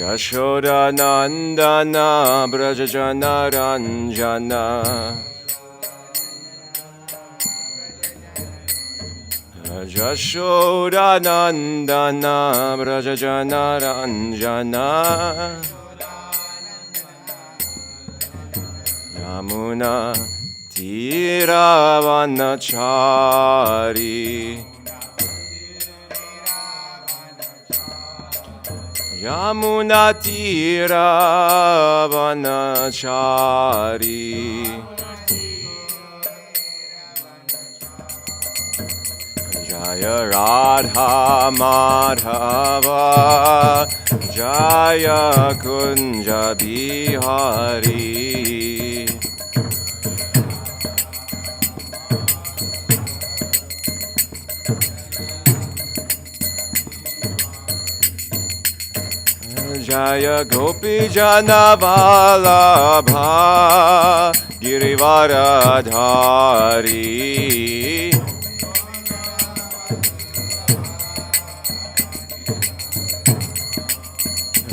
Yashoda Nandana Brajajana Ranjana Yashoda Nandana Brajajana Ranjana Yamuna Tiravanachari Yamuna Tiravanachari Jaya Radha Madhava Jaya Kunja Bihari Jaya Gopi Jana Vallabha Girivaradhari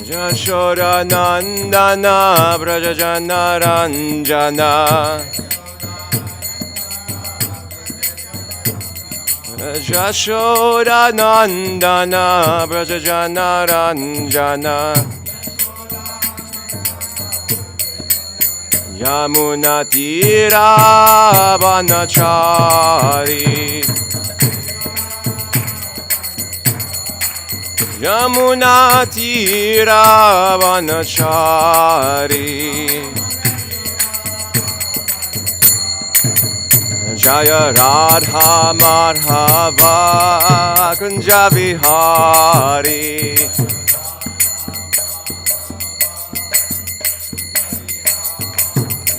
Yashoda Nandana Brajajana Ranjana Yashoda Nandana Brajajana Ranjana Yamuna Tiravanachari Yamuna Tiravanachari Jaya Radha Madhava Kunja Vihari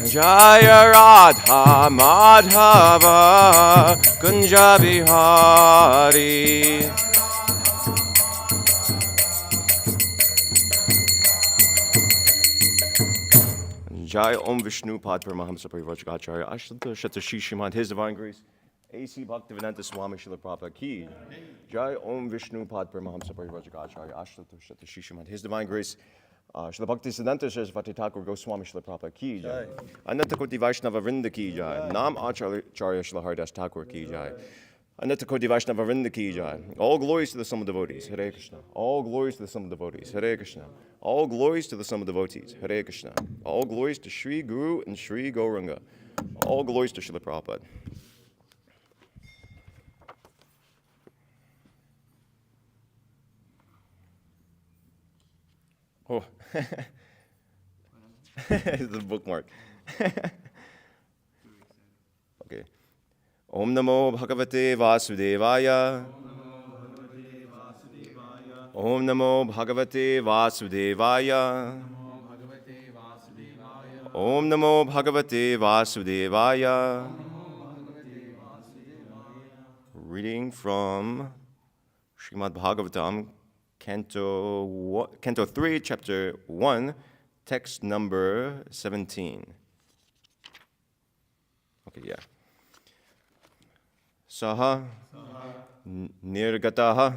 Jaya Radha Madhava Kunja Vihari Jai Om Vishnu Pad Paramahamsa Parivajagacharya Ashtanta Shatashi Shrimad His Divine Grace A.C. Bhaktivedanta Swami Srila Prabhupada Ki Jai Om Vishnu Pad Paramahamsa Parivajagacharya Ashtanta Shatashi Shrimad His Divine Grace Srila Bhaktisiddhanta Saraswati Thakur Goswami Srila Prabhupada Ki Jai Ananta Koti Vaishnava Vrinda Ki Jai Nam Acharya Srila Haridas Thakur Ki Jai Ananta Koti Vaishnava Vrinda Ki Jai. All glories to the sum of devotees. Hare Krishna. All glories to the sum of devotees. Hare Krishna. All glories to the sum of devotees. Hare Krishna. All glories to Sri Guru and Sri Gauranga. All glories to Srila Prabhupada. Oh. It's the bookmark. Okay. Om Namo Bhagavate Vasudevaya. Om Namo Bhagavate Vasudevaya. Om Namo Bhagavate Vasudevaya. Reading from Srimad Bhagavatam, Canto 3, Chapter 1, text number 17. Okay, yeah. Saha Nirgataha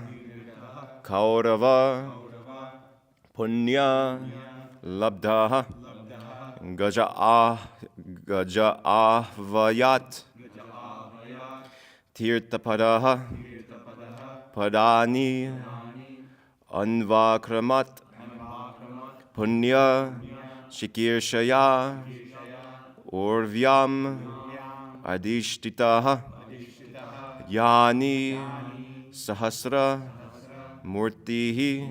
Kaurava Punya Labdhaha Gaja Ahvayat Tirtapadaha Padani Anvakramat Punya Shikirshaya Urvyam Adishtitaha Yani Sahasra Murtihi.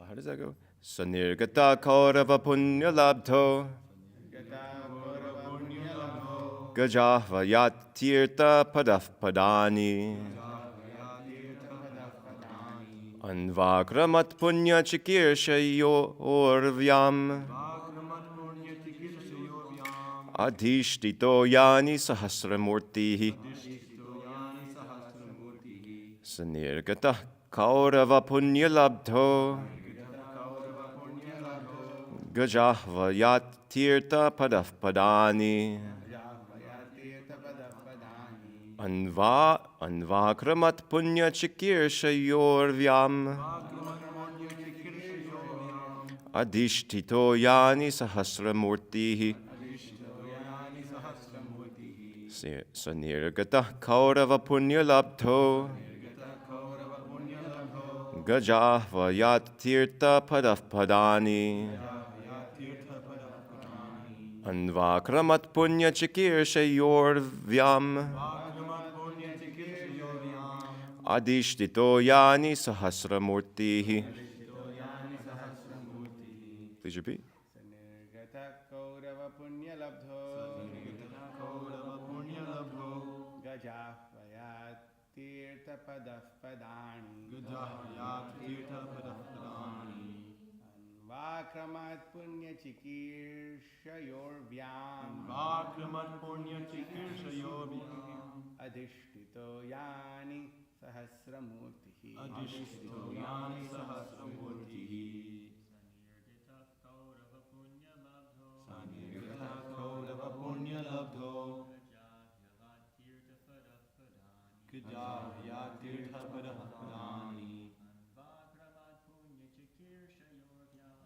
How does that go? Sanirgata Kaurava Punya Labdho Gajahvayat Tirta Padaf Padani Anvakramat Punya Chikirshayo Orvyam Adhishtito Yani Sahasramurtihi Sanirgata Kaurava Punya Labdho Gajahvayat Tirta Padaf Padani Anvakramat punya chikirshayorvyam Adishtito yani sahasramurtihi Sanirgata kaurava punya labdho Gajahva yat tirtha padani Anvakramat punya chikirshayorvyam Adishtito yani sahasramurtihi. Please repeat. Sanirgata kaurava punya labdho Gajahvayat tirtha padani Anvakramat punya chikirshayorvyam Adishtito yani sahasramurtihi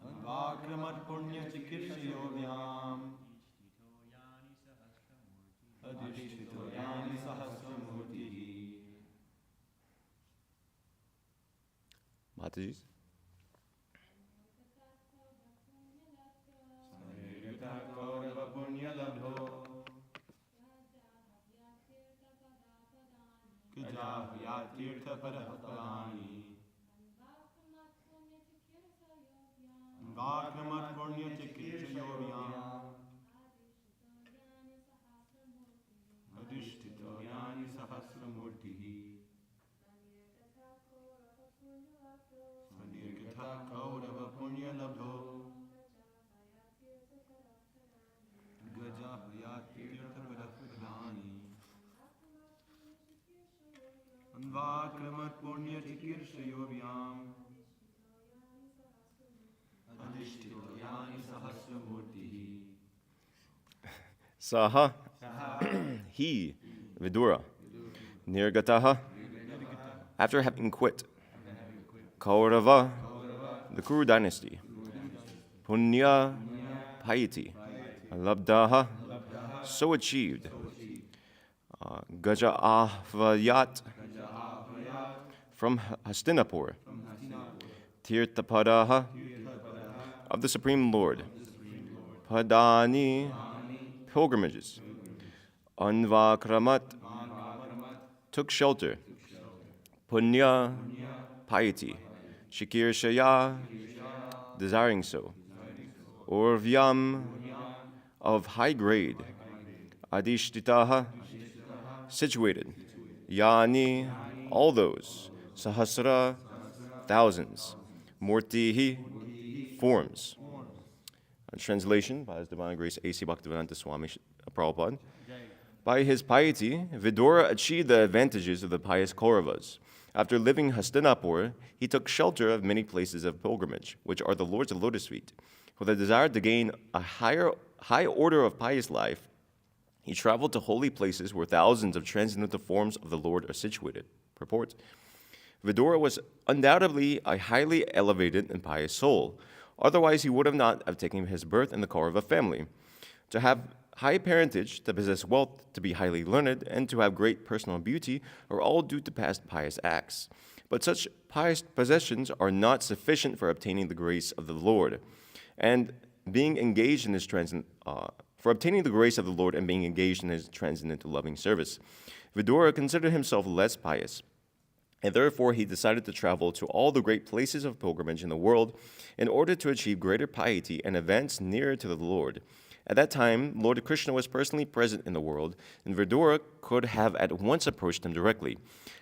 Anvakramat punya chikirshayorvyam Adishtito yani sahasramurtihi. Mataji's. Sanirgata kaurava punya labdho Gajahvayat tirtha padani Anvakramat punya chikirshayorvyam Adishtito yani sahasramurtihi. Sanirgata kaurava punya labdho Gajahvayat tirtha padani Anvakramat punya chikirshayorvyam Adishtito yani sahasramurtihi. Saha. He. Vidura. Nirgataha. After having quit. Kaurava. The Kuru dynasty. Punya. Piety. Labdaha. So achieved. Gajahvayat. From Hastinapur. Tirthapadaha. Of the Supreme Lord. Padani. Pilgrimages. Anvakramat. Took shelter. Punya. Piety. Chikirshaya. Desiring so. Urvyam. Of high grade. Adishtitaha. Situated. Yani. All those. Sahasra. Thousands. Murtihi. Forms. A translation by His Divine Grace A.C. Bhaktivedanta Swami Prabhupada. By his piety, Vidura achieved the advantages of the pious Kauravas. After living Hastinapur, he took shelter of many places of pilgrimage, which are the Lord's lotus feet. With a desire to gain a high order of pious life, he traveled to holy places where thousands of transcendental forms of the Lord are situated. Purport. Vidura was undoubtedly a highly elevated and pious soul. Otherwise, he would not have taken his birth in the Kaurava family. To have high parentage, to possess wealth, to be highly learned, and to have great personal beauty are all due to past pious acts. But such pious possessions are not sufficient for obtaining the grace of the Lord, and being engaged in his for obtaining the grace of the Lord and being engaged in his transcendental loving service. Vidura considered himself less pious, and therefore he decided to travel to all the great places of pilgrimage in the world in order to achieve greater piety and advance nearer to the Lord. At that time, Lord Krishna was personally present in the world, and Vidura could have at once approached him directly.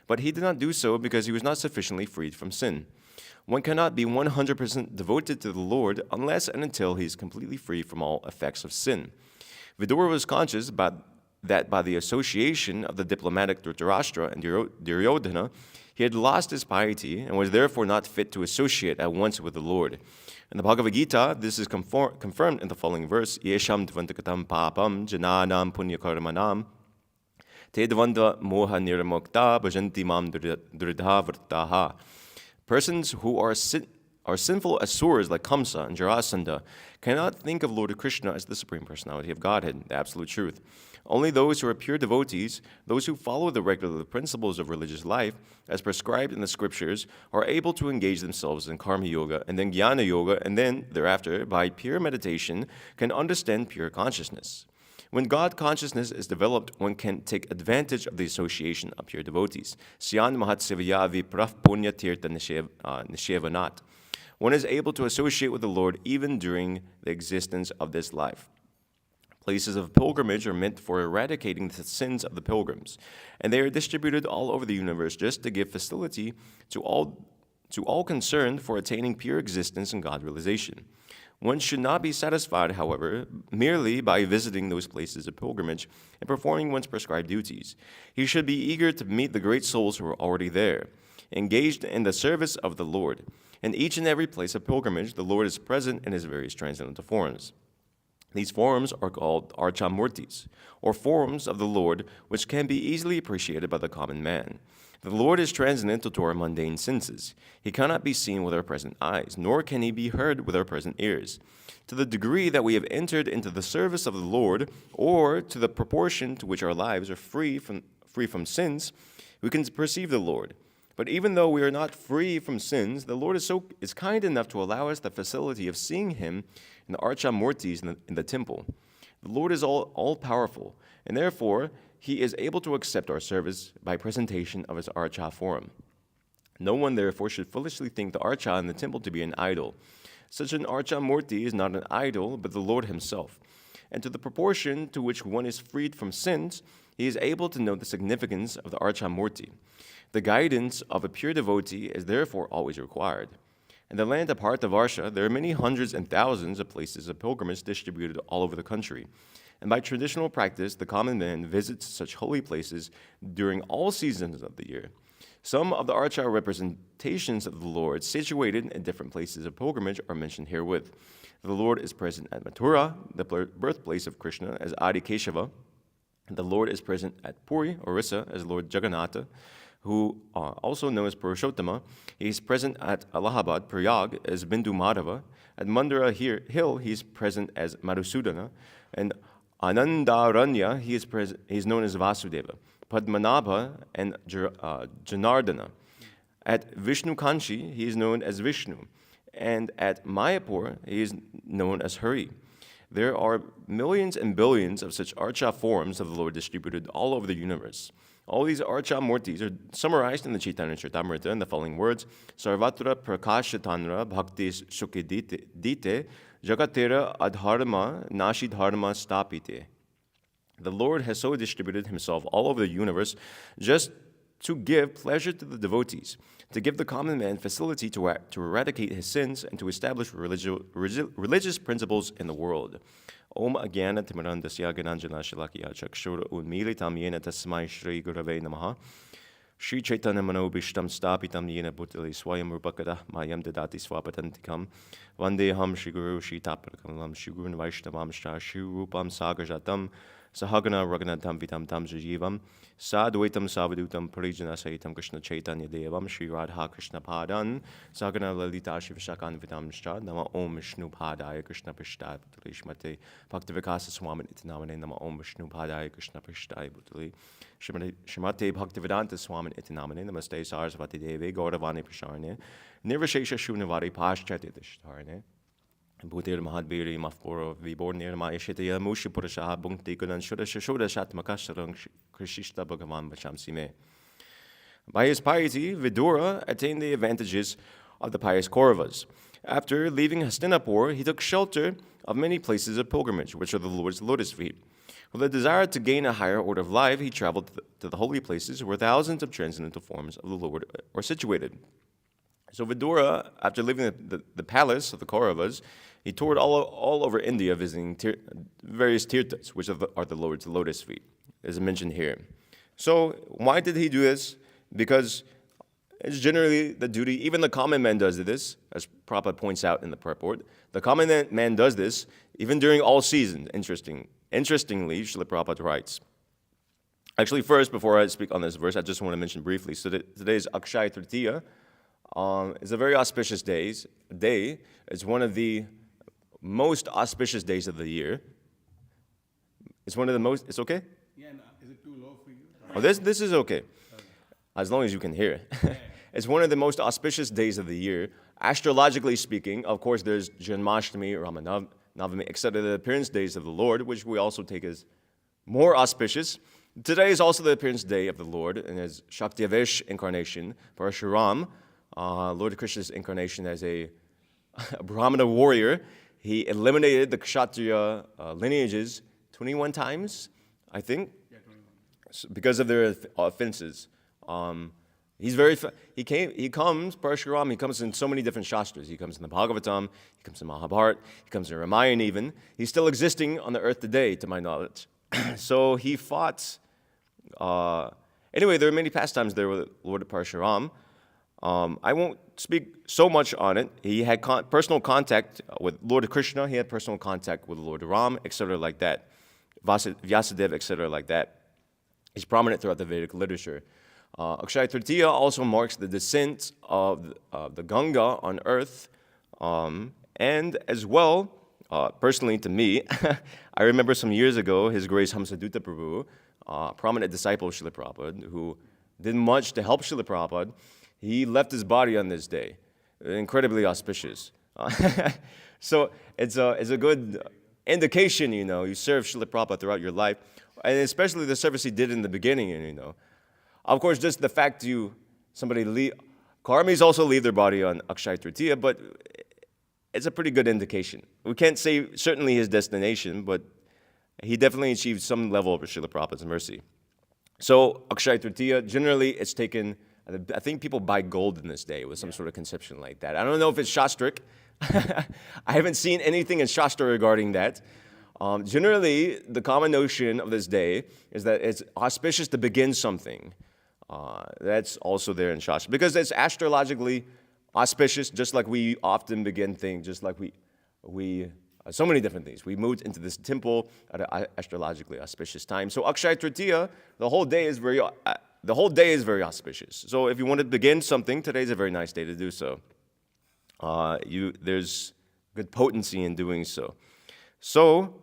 But he did not do so because he was not sufficiently freed from sin. One cannot be 100% devoted to the Lord unless and until he is completely free from all effects of sin. Vidura was conscious that by the association of the diplomatic Dhritarashtra and Duryodhana, he had lost his piety and was therefore not fit to associate at once with the Lord. In the Bhagavad Gita, this is confirmed in the following verse, Yesham dvantakatam papam jananam punyakarmanam Te dvanda moha nirmukta bhajanti mam dridha vrtaha. Persons who are sinful asurs like Kamsa and Jarasandha cannot think of Lord Krishna as the Supreme Personality of Godhead, the Absolute Truth. Only those who are pure devotees, those who follow the regular principles of religious life, as prescribed in the scriptures, are able to engage themselves in Karma Yoga and then Jnana Yoga, and then, thereafter, by pure meditation, can understand pure consciousness. When God consciousness is developed, one can take advantage of the association of pure devotees. Syan mahatsivya vipraf punya tirtha nishevanat. One is able to associate with the Lord even during the existence of this life. Places of pilgrimage are meant for eradicating the sins of the pilgrims, and they are distributed all over the universe just to give facility to all concerned for attaining pure existence and God realization. One should not be satisfied, however, merely by visiting those places of pilgrimage and performing one's prescribed duties. He should be eager to meet the great souls who are already there, engaged in the service of the Lord. In each and every place of pilgrimage, the Lord is present in his various transcendental forms. These forms are called archamurtis, or forms of the Lord, which can be easily appreciated by the common man. The Lord is transcendental to our mundane senses. He cannot be seen with our present eyes, nor can he be heard with our present ears. To the degree that we have entered into the service of the Lord, or to the proportion to which our lives are free from sins, we can perceive the Lord. But even though we are not free from sins, the Lord is kind enough to allow us the facility of seeing him in the archamurtis in the temple. The Lord is all-powerful, and therefore he is able to accept our service by presentation of his archa form. No one therefore should foolishly think the archa in the temple to be an idol. Such an archamurti is not an idol, but the Lord himself. And to the proportion to which one is freed from sins, he is able to know the significance of the archamurti. The guidance of a pure devotee is therefore always required. In the land of Bharatavarsha, there are many hundreds and thousands of places of pilgrimage distributed all over the country. And by traditional practice, the common man visits such holy places during all seasons of the year. Some of the archa representations of the Lord situated in different places of pilgrimage are mentioned herewith. The Lord is present at Mathura, the birthplace of Krishna, as Adi Keshava. The Lord is present at Puri, Orissa, as Lord Jagannatha, who also known as Purushottama. He is present at Allahabad, Prayag, as Bindu Madhava. At Mandara Hill, he is present as Madhusudana. And Anandaranya, he is known as Vasudeva. Padmanabha and Janardana. At Vishnu Kanchi, he is known as Vishnu. And at Mayapur, he is known as Hari. There are millions and billions of such archa forms of the Lord distributed all over the universe. All these archa murtis are summarized in the Chaitanya Charitamrita in the following words: Sarvatra prakashatanra bhakti sukhidite jagatera adharma nashidharma stapite. The Lord has so distributed himself all over the universe just to give pleasure to the devotees, to give the common man facility to eradicate his sins, and to establish religious principles in the world. Om Agyana Timarandasya Gananjana Shalakiya Chakshura Unmilitam Yena Tasmai Shri Gurave Namaha Shri Chaitanya Manobishtam Stapitam Yena Bhutali Swayam Rupakada Mayam Dadati Swapatantikam Vandeham Shri Guru Shri Tapakalam Shri Guru Vaishnavam Shri Rupam Sagajatam Sahagana Raganatam Vitam Tam Jivam Sadvaitam Savadutam Parijana Sahitam Krishna Chaitanya Devam Shri Radha Krishna Padan Sagana Lalita Shivashakan Vitam Shra Nama Om Vishnu Padaya Krishna Prishtaya Bhutali Shmate Bhaktivikasa Swamin Itinamane Nama Om Vishnu Padaya Krishna Prishtaya Bhutali Shmate Bhaktivedanta Swamin Itinamane Namaste Sarasvati Devi Gauravani Prasharne Nirvashesha Shunavari Paschati Dishtarne Bhutir Mahadbiri Mafporo Vibornir Mayashitya Mushi Purasha Bhunkti Gunan Shura Shatmakasharang Krishista Bhagavan Vachamsime. By his piety, Vidura attained the advantages of the pious Kauravas. After leaving Hastinapur, he took shelter of many places of pilgrimage, which are the Lord's lotus feet. With a desire to gain a higher order of life, he traveled to the holy places where thousands of transcendental forms of the Lord are situated. So Vidura, after leaving the palace of the Kauravas, he toured all over India, visiting various tirthas, which are the Lord's lotus feet, as mentioned here. So why did he do this? Because it's generally the duty, even the common man does this, as Prabhupada points out in the purport. The common man does this even during all seasons. Interestingly, Srila Prabhupada writes, Actually, first, before I speak on this verse, I just want to mention briefly. So today is Akshaya Tritiya. It's a very auspicious day. It's one of the most auspicious days of the year. It's one of the most. It's okay. Yeah, no, is it too low for you? Oh, this is okay, as long as you can hear. It's one of the most auspicious days of the year. Astrologically speaking, of course, there's Janmashtami, Ramanavami, etc., the appearance days of the Lord, which we also take as more auspicious. Today is also the appearance day of the Lord, and as Shaktiavesh incarnation, Parashuram, Lord Krishna's incarnation as a Brahmana warrior. He eliminated the Kshatriya lineages 21 times, I think, Yeah, 21. because of their offenses. He comes, Parashuram, he comes in so many different shastras. He comes in the Bhagavatam, he comes in Mahabharata, he comes in Ramayana even. He's still existing on the earth today, to my knowledge. So he fought. Anyway, there are many pastimes there with Lord Parashuram. I won't speak so much on it. He had personal contact with Lord Krishna. He had personal contact with Lord Ram, etc., like that. Vyasadeva, etc., like that. He's prominent throughout the Vedic literature. Akshaya Tritiya also marks the descent of the Ganga on earth. And as well, personally to me, I remember some years ago, His Grace Hamsaduta Prabhu, prominent disciple of Srila Prabhupada, who did much to help Srila Prabhupada. He left his body on this day. Incredibly auspicious. So it's a good indication, you serve Srila Prabhupada throughout your life, and especially the service he did in the beginning, Of course, just the fact Karmis also leave their body on Akshaya Tritiya, but it's a pretty good indication. We can't say certainly his destination, but he definitely achieved some level of Srila Prabhupada's mercy. So, Akshaya Tritiya, generally it's taken, I think people buy gold in this day with some sort of conception like that. I don't know if it's Shastric. I haven't seen anything in Shastra regarding that. Generally, the common notion of this day is that it's auspicious to begin something. That's also there in Shastra. Because it's astrologically auspicious, just like we often begin things, just like we so many different things. We moved into this temple at an astrologically auspicious time. So Akshaya Tritiya, the whole day is very auspicious. So if you want to begin something, today is a very nice day to do so. There's good potency in doing so. So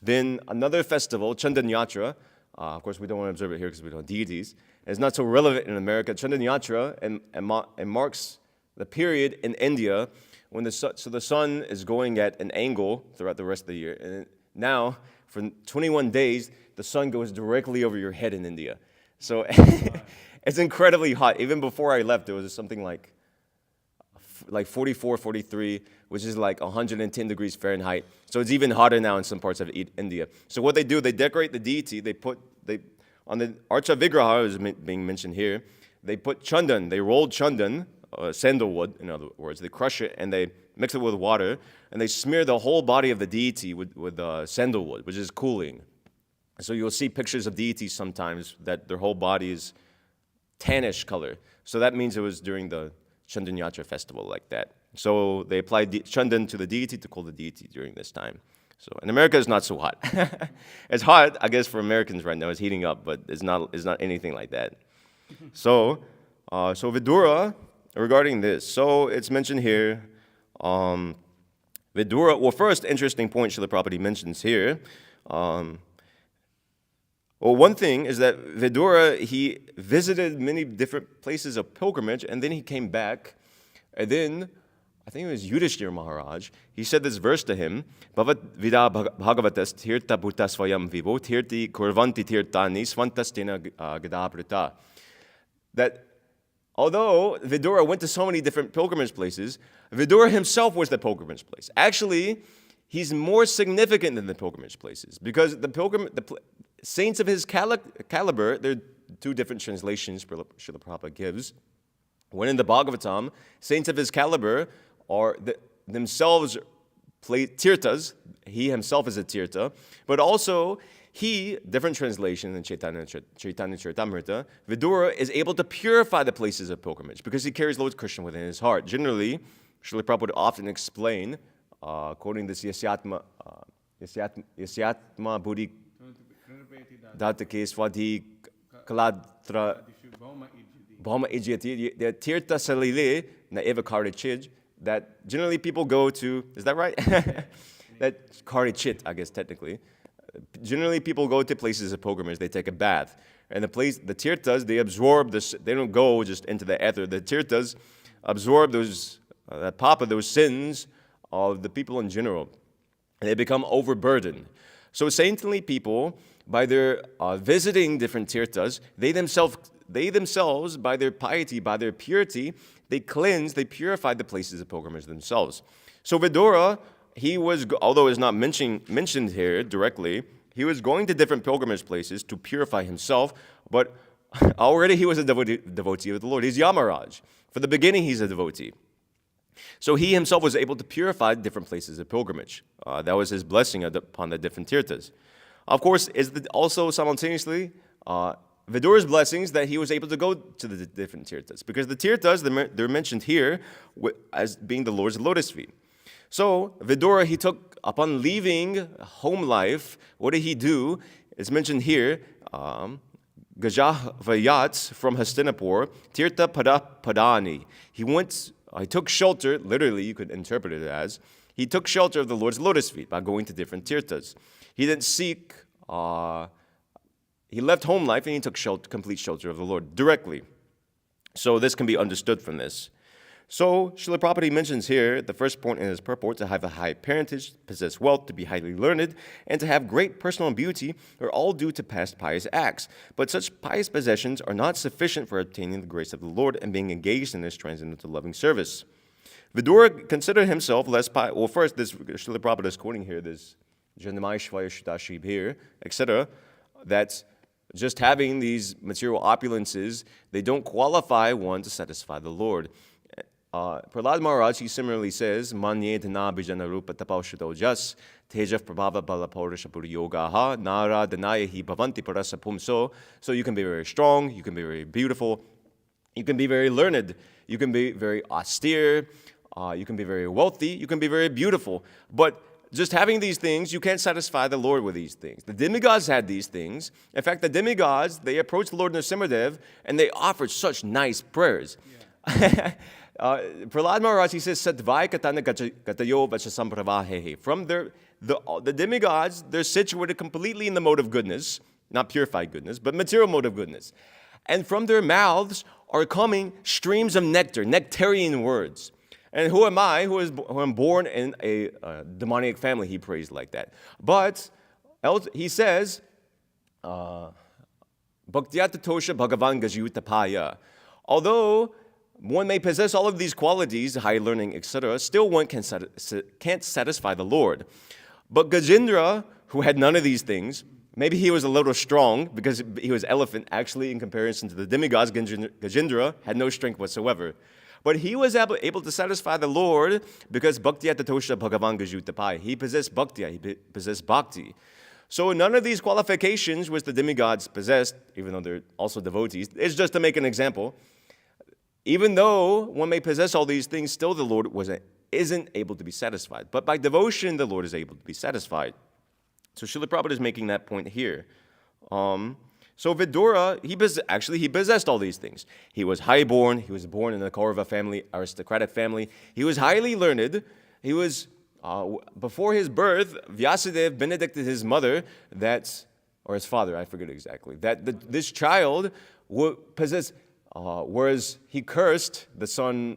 then another festival, Chandan Yatra. Of course, we don't want to observe it here because we don't have deities. It's not so relevant in America. Chandan Yatra and marks the period in India when the sun is going at an angle throughout the rest of the year. And now, for 21 days, the sun goes directly over your head in India. So it's incredibly hot. Even before I left, there was something like 44, 43, which is like 110 degrees Fahrenheit. So it's even hotter now in some parts of India. So what they do, they decorate the deity. On the Archa Vigraha, is being mentioned here, they put chandan. They rolled chandan, sandalwood, in other words. They crush it and they mix it with water, and they smear the whole body of the deity with sandalwood, which is cooling. So you'll see pictures of deities sometimes that their whole body is tannish color. So that means it was during the Chandan Yatra festival like that. So they applied chandan to the deity to cool the deity during this time. So in America, it's not so hot. It's hot, I guess, for Americans right now. It's heating up, but it's not anything like that. So Vidura, regarding this, so it's mentioned here. Vidura, well, first interesting point Srila Prabhupada mentions here. Well, one thing is that Vidura, he visited many different places of pilgrimage, and then he came back, and then, I think it was Yudhishthira Maharaj, he said this verse to him, Bhavat vida bhagavatas tirtha bhuta svayam vivo tirti kurvanti tirtani svantastena gadaprita. That although Vidura went to so many different pilgrimage places, Vidura himself was the pilgrimage place. Actually, he's more significant than the pilgrimage places, because the saints of his caliber, there are two different translations Srila Prabhupada gives. When in the Bhagavatam, saints of his caliber are themselves tirtas. He himself is a tirta, but also different translation in Chaitanya Charitamrita, Vidura is able to purify the places of pilgrimage because he carries Lord Krishna within his heart. Generally, Srila Prabhupada would often explain, quoting this Yasyatma Buddhi Datake Swati Kalatra Bhoma Ijyati, the Tirtha Salile, na Eva Chij, that generally people go to, is that right? That Chit, I guess technically. Generally people go to places of pilgrimage, they take a bath. And the Tirthas, they absorb this, they don't go just into the ether. The Tirthas absorb those, that papa, those sins of the people in general. And they become overburdened. So saintly people, by their visiting different Tirthas, they themselves, by their piety, by their purity, they purify the places of pilgrimage themselves. So Vidura, he was, although it's not mentioned here directly, he was going to different pilgrimage places to purify himself, but already he was a devotee of the Lord. He's Yamaraj. From the beginning, he's a devotee. So he himself was able to purify different places of pilgrimage. That was his blessing upon the different Tirthas. Of course, also simultaneously, Vidura's blessings that he was able to go to the different Tirthas. Because the Tirthas, they're mentioned here as being the Lord's lotus feet. So Vidura, he took, upon leaving home life, what did he do? It's mentioned here, Gajavayat from Hastinapur, Tirtha Padani. He took shelter, literally you could interpret it as, he took shelter of the Lord's lotus feet by going to different Tirthas. He didn't seek, he left home life and he took complete shelter of the Lord directly. So this can be understood from this. So, Srila Prabhupada mentions here, the first point in his purport, to have a high parentage, possess wealth, to be highly learned, and to have great personal beauty are all due to past pious acts. But such pious possessions are not sufficient for obtaining the grace of the Lord and being engaged in this transcendental loving service. Vidura considered himself less pious. Well, first, this Srila Prabhupada is quoting here, this Janamai Shvaya Shudashib here, etc., that just having these material opulences, they don't qualify one to satisfy the Lord. Prahlad Maharaj, he similarly says, Manye Dana Bijana Rupa Tapaushito Jas, Tejaf Prabhava Balapaurisha Puri Yogaha, Nara Danayahi Bhavanti Parasa Pumso. So you can be very strong, you can be very beautiful, you can be very learned, you can be very austere, you can be very wealthy, you can be very beautiful. But just having these things, you can't satisfy the Lord with these things. The demigods had these things. In fact, the demigods, they approached the Lord Nrsimhadev and they offered such nice prayers. Yeah. Prahlad Maharaj, he says, Satvai katana katayo vachasampravahehe. From the demigods, they're situated completely in the mode of goodness, not purified goodness, but material mode of goodness. And from their mouths are coming streams of nectar, nectarian words. And who am I, who am born in a demoniac family, he prays like that. But he says, Bhaktyata tosha bhagavan gajyutapaya. Although one may possess all of these qualities, high learning, etc., still one can't satisfy the Lord. But Gajendra, who had none of these things, maybe he was a little strong because he was elephant. Actually, in comparison to the demigods, Gajendra had no strength whatsoever. But he was able to satisfy the Lord because Bhaktya Tatosha Bhagavan Gajutapai. He possessed Bhaktya, he possessed Bhakti. So none of these qualifications which the demigods possessed, even though they're also devotees, it's just to make an example. Even though one may possess all these things, still the Lord isn't able to be satisfied. But by devotion, the Lord is able to be satisfied. So Srila Prabhupada is making that point here. So Vidura, he possessed all these things. He was highborn. He was born in a Kaurava family, aristocratic family. He was highly learned. He was, before his birth, Vyasadeva benedicted his mother, or his father, I forget exactly, that this child would possess, whereas he cursed the son,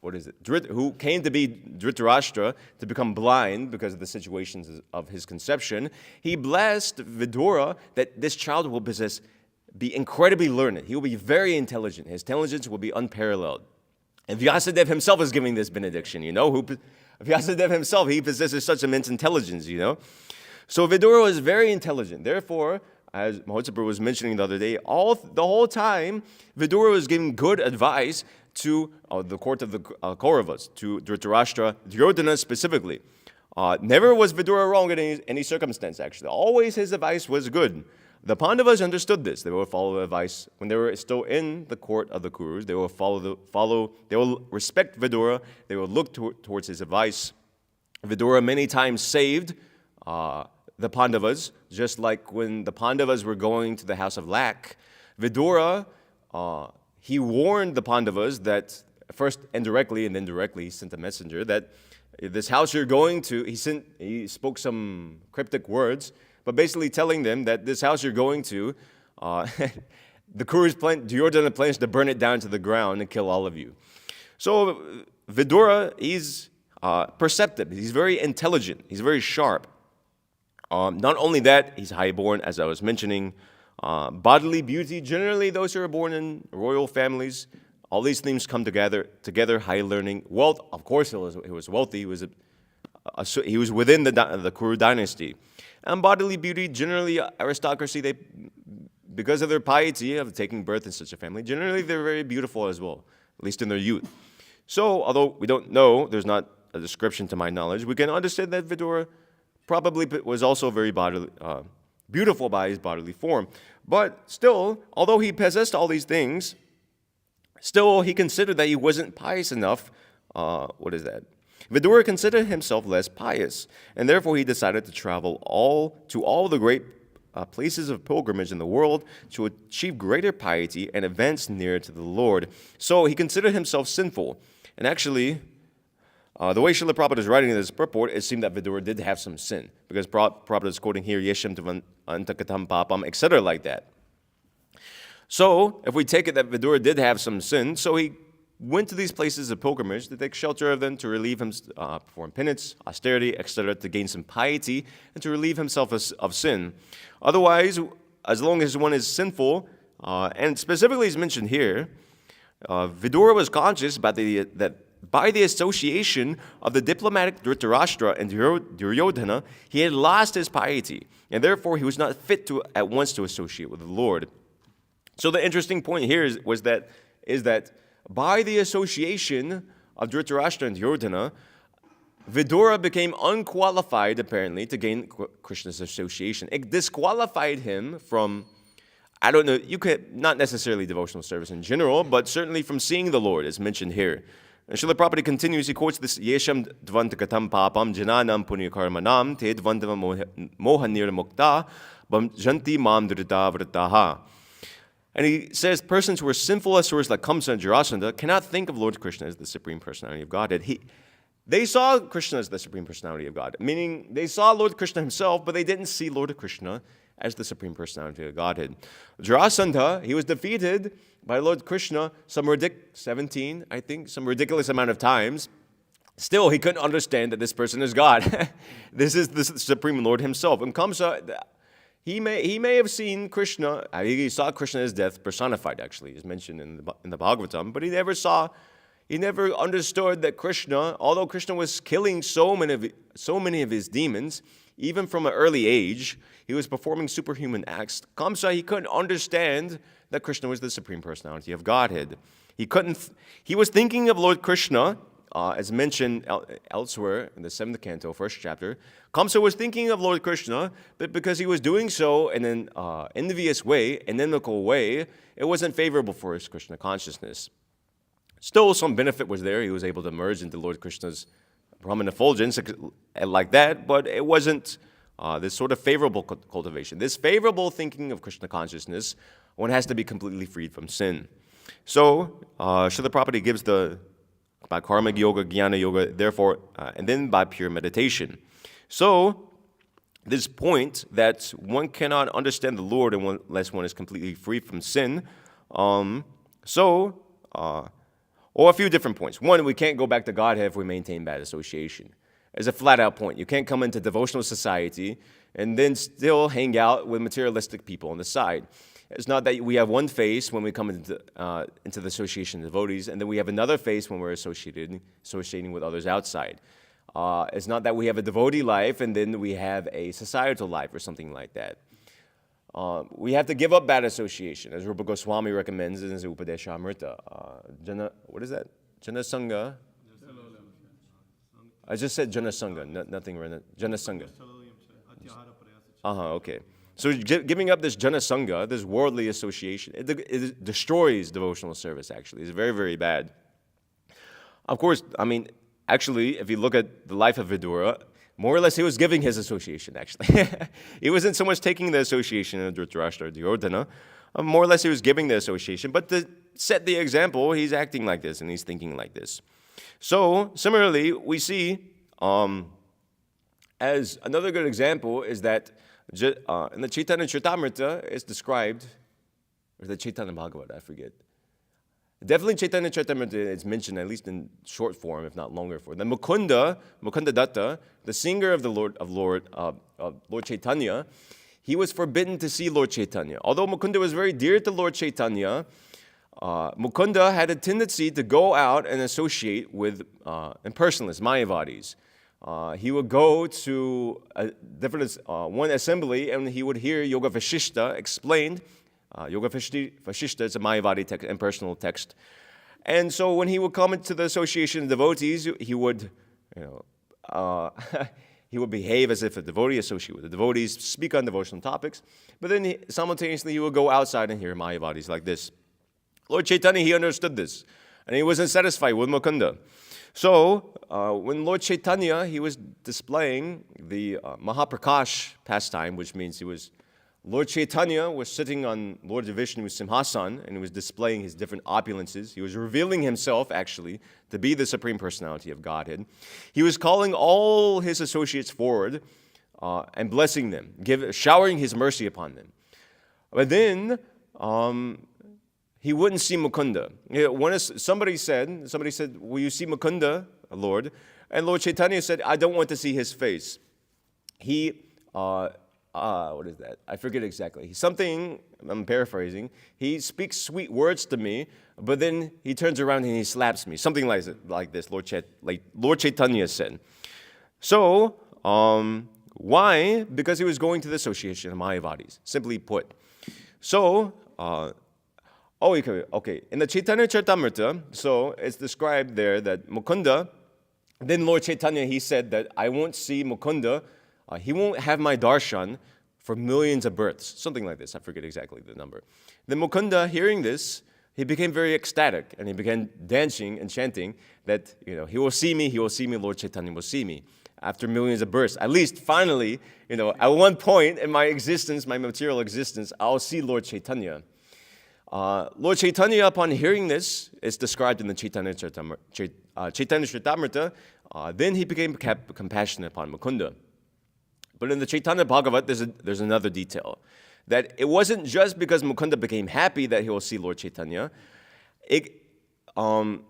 who came to be Dhritarashtra to become blind because of the situations of his conception. He blessed Vidura that this child will be incredibly learned. He will be very intelligent. His intelligence will be unparalleled. And Vyasadeva himself is giving this benediction, Vyasadeva himself, he possesses such immense intelligence, So Vidura was very intelligent. Therefore, as Mahotsaprabhu was mentioning the other day, the whole time, Vidura was giving good advice to the court of the Kauravas, to Dhritarashtra, Duryodhana specifically. Never was Vidura wrong in any circumstance, actually. Always his advice was good. The Pandavas understood this. They would follow the advice. When they were still in the court of the Kurus, they will they will respect Vidura. They will look towards his advice. Vidura many times saved the Pandavas, just like when the Pandavas were going to the house of Lak, Vidura, he warned the Pandavas that, first indirectly and then directly, he sent a messenger that this house you're going to, he spoke some cryptic words, but basically telling them that this house you're going to, the Duryodhana plans to burn it down to the ground and kill all of you. So Vidura, he's perceptive, he's very intelligent, he's very sharp. Not only that, he's highborn, as I was mentioning. Bodily beauty, generally those who are born in royal families, all these things come together, high learning. Wealth, of course he was wealthy, he was within the Kuru dynasty. And bodily beauty, generally aristocracy, because of their piety of taking birth in such a family, generally they're very beautiful as well, at least in their youth. So, although we don't know, there's not a description to my knowledge, we can understand that Vidura probably was also very beautiful by his bodily form. But still, although he possessed all these things, still he considered that he wasn't pious enough. Vidura considered himself less pious, and therefore he decided to travel to all the great places of pilgrimage in the world to achieve greater piety and advance nearer to the Lord. So he considered himself sinful. And actually, the way Srila Prabhupada is writing this purport, it seemed that Vidura did have some sin, because Prabhupada is quoting here, Yeshem Tivan Antakatam Papam, etc. like that. So, if we take it that Vidura did have some sin, so he went to these places of pilgrimage to take shelter of them, to relieve him, perform penance, austerity, etc., to gain some piety, and to relieve himself of sin. Otherwise, as long as one is sinful, and specifically is mentioned here, Vidura was conscious about that by the association of the diplomatic Dhritarashtra and Duryodhana, he had lost his piety, and therefore he was not fit at once to associate with the Lord. So the interesting point here is that by the association of Dhritarashtra and Duryodhana, Vidura became unqualified, apparently, to gain Krishna's association. It disqualified him from, I don't know, you could, not necessarily devotional service in general, but certainly from seeing the Lord, as mentioned here. And Srila Prabhupada continues, he quotes this, Yesham dvantakatam papam jananam punyakarmanam te dvantava mohanir mukta janti mam drita vrataha. And he says, persons who are sinful asurs like Kamsa and Jarasandha cannot think of Lord Krishna as the Supreme Personality of Godhead. They saw Krishna as the Supreme Personality of God, meaning they saw Lord Krishna himself, but they didn't see Lord Krishna as the Supreme Personality of Godhead. Jarasandha, he was defeated by Lord Krishna some ridiculous amount of times. Still, he couldn't understand that this person is God. This is the Supreme Lord himself. And Kamsa, he may have seen Krishna, he saw Krishna as death personified, actually, is mentioned in the Bhagavatam, but he never understood that Krishna, although Krishna was killing so many of his demons, even from an early age, he was performing superhuman acts. Kamsa, he couldn't understand that Krishna was the Supreme Personality of Godhead. He was thinking of Lord Krishna, as mentioned elsewhere in the 7th canto, 1st chapter. Kamsa was thinking of Lord Krishna, but because he was doing so in an envious way, an inimical way, it wasn't favorable for his Krishna consciousness. Still, some benefit was there. He was able to merge into Lord Krishna's Brahman effulgence like that, but it wasn't this sort of favorable cultivation. This favorable thinking of Krishna consciousness, one has to be completely freed from sin. So, Srila Prabhupada gives by karmic yoga, jnana yoga, therefore, and then by pure meditation. So, this point that one cannot understand the Lord unless one is completely free from sin. Or a few different points. One, we can't go back to Godhead if we maintain bad association. It's a flat-out point. You can't come into devotional society and then still hang out with materialistic people on the side. It's not that we have one face when we come into the association of devotees, and then we have another face when we're associating with others outside. It's not that we have a devotee life and then we have a societal life or something like that. We have to give up bad association, as Rupa Goswami recommends in his Upadeshamrita. What is that? Jana Sangha. I just said Jana Sangha, nothing wrong. Jana Sangha. Okay. So giving up this Jana Sangha, this worldly association, it destroys devotional service, actually. It's very, very bad. Of course, actually, if you look at the life of Vidura, More or less, he was giving his association, actually. He wasn't so much taking the association of Dhritarashtra or Duryodhana. More or less, he was giving the association. But to set the example, he's acting like this and he's thinking like this. So, similarly, we see, as another good example, is that in the Chaitanya Charitamrita, it's described, or the Chaitanya Bhagavata, I forget. Definitely Chaitanya Charitamrita is mentioned, at least in short form, if not longer form. The Mukunda Datta, the singer of the Lord Chaitanya, he was forbidden to see Lord Chaitanya. Although Mukunda was very dear to Lord Chaitanya, Mukunda had a tendency to go out and associate with impersonalists, Mayavadis. He would go to a different one assembly and he would hear Yoga Vashishta explained. Yoga Vashishta is a Mayavadi text, impersonal text. And so when he would come into the association of devotees, he would, he would behave as if a devotee, associate with the devotees, speak on devotional topics. But then simultaneously he would go outside and hear Mayavadis like this. Lord Chaitanya, he understood this. And he wasn't satisfied with Mukunda. So when Lord Chaitanya, he was displaying the Mahaprakash pastime, which means Lord Chaitanya was sitting on Lord Vishnu's Simhasan and he was displaying his different opulences. He was revealing himself, actually, to be the Supreme Personality of Godhead. He was calling all his associates forward and blessing them, showering his mercy upon them. But then he wouldn't see Mukunda. Somebody said, will you see Mukunda, Lord? And Lord Chaitanya said, I don't want to see his face. What is that? I forget exactly. I'm paraphrasing. He speaks sweet words to me, but then he turns around and he slaps me. Something like this, Lord Chaitanya said. So, why? Because he was going to the association of Mayavadis, simply put. So, okay. In the Chaitanya Charitamrita, so it's described there that Mukunda, then Lord Chaitanya, he said that I won't see Mukunda, he won't have my darshan for millions of births. Something like this. I forget exactly the number. Then Mukunda, hearing this, he became very ecstatic and he began dancing and chanting that, he will see me, Lord Chaitanya will see me. After millions of births, at least finally, at one point in my existence, my material existence, I'll see Lord Chaitanya. Lord Chaitanya, upon hearing this, it's described in the Chaitanya Charitamrita, then he became compassionate upon Mukunda. But in the Chaitanya Bhagavat, there's another detail. That it wasn't just because Mukunda became happy that he will see Lord Chaitanya. Mukunda,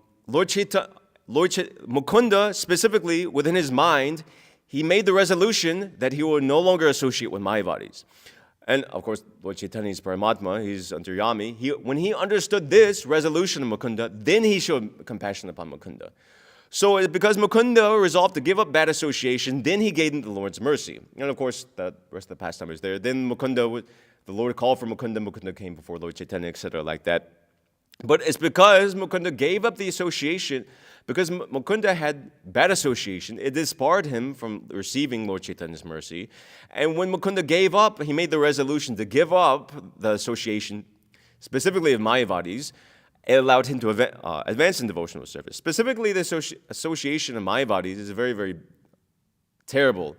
specifically within his mind, he made the resolution that he will no longer associate with Mayavadis. And of course, Lord Chaitanya is Paramatma, he's Antaryami. When he understood this resolution of Mukunda, then he showed compassion upon Mukunda. So because Mukunda resolved to give up bad association, then he gave him the Lord's mercy. And of course, the rest of the pastime is there. Then the Lord called for Mukunda came before Lord Chaitanya, etc., like that. But it's because Mukunda gave up the association, because Mukunda had bad association, it disbarred him from receiving Lord Chaitanya's mercy. And when Mukunda gave up, he made the resolution to give up the association, specifically of Mayavadis. It allowed him to advance in devotional service. Specifically, the association of Mayavadis is very, very terrible.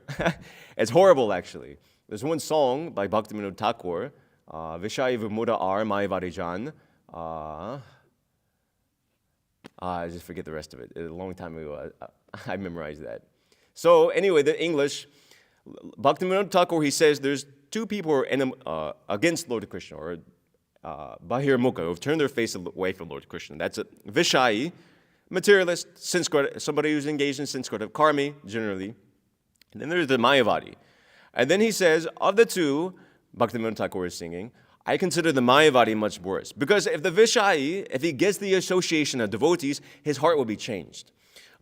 It's horrible, actually. There's one song by Bhaktivinoda Thakur, Vishaya Vimudha Ar Mayavadi I just forget the rest of it. A long time ago, I memorized that. So anyway, the English, Bhaktivinoda Thakur, he says there's two people who are against Lord Krishna, or Bahir Mukha, who have turned their face away from Lord Krishna. That's a Vishayi, materialist, somebody who's engaged in sense-corrective karmi, generally. And then there's the Mayavadi. And then he says, of the two, Bhaktivinoda Thakur is singing, I consider the Mayavadi much worse. Because if the Vishayi, if he gets the association of devotees, his heart will be changed.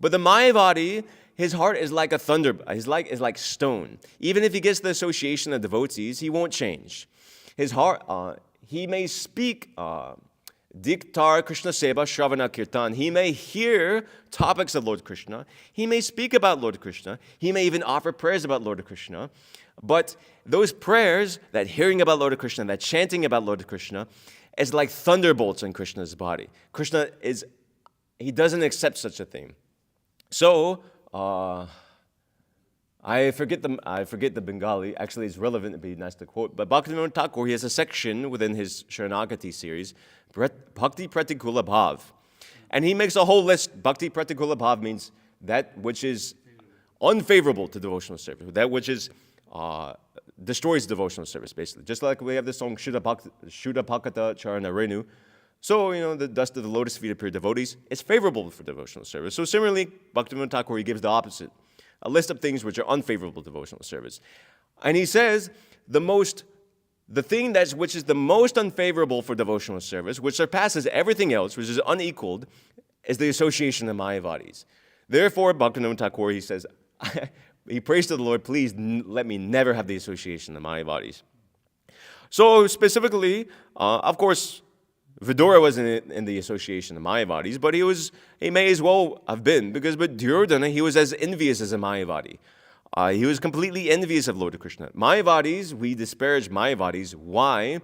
But the Mayavadi, his heart is like a thunder, is like stone. Even if he gets the association of devotees, he won't change. His heart, he may speak Diktar Krishna Seva Shravana Kirtan. He may hear topics of Lord Krishna. He may speak about Lord Krishna. He may even offer prayers about Lord Krishna. But those prayers, that hearing about Lord Krishna, that chanting about Lord Krishna, is like thunderbolts in Krishna's body. He doesn't accept such a thing. So, I forget the Bengali. Actually, it's relevant. It'd be nice to quote. But Bhaktivinoda Thakur, he has a section within his Sharanagati series, Bhakti Pratikula Bhav. And he makes a whole list. Bhakti Pratikula Bhav means that which is unfavorable to devotional service, that which is destroys devotional service, basically. Just like we have the song Shuddha Bhakata Charana Renu. So, the dust of the lotus feet of pure devotees is favorable for devotional service. So similarly, Bhaktivinoda Thakur, he gives the opposite. A list of things which are unfavorable to devotional service. And he says the thing which is the most unfavorable for devotional service, which surpasses everything else, which is unequaled, is the association of Mayavadis. Therefore, Bhaktivinoda Thakur, he says, he prays to the Lord, please let me never have the association of Mayavadis. So specifically, of course, Vidura wasn't in the association of Mayavadis, but he may as well have been, because with Duryodhana, he was as envious as a Mayavadi. He was completely envious of Lord Krishna. Mayavadis, we disparage Mayavadis. Why?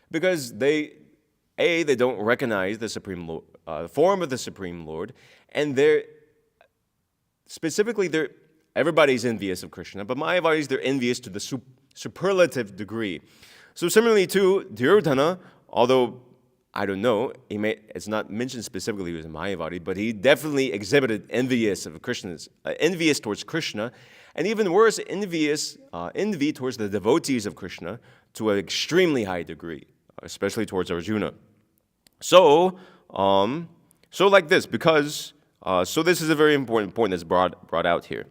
Because they don't recognize the Supreme Lord, form of the Supreme Lord, and everybody's envious of Krishna, but Mayavadis, they're envious to the superlative degree. So similarly to Duryodhana, although I don't know, it's not mentioned specifically he was a Mayavadi, but he definitely exhibited envious towards Krishna, and even worse, envy towards the devotees of Krishna to an extremely high degree, especially towards Arjuna. So like this, because this is a very important point that's brought out here,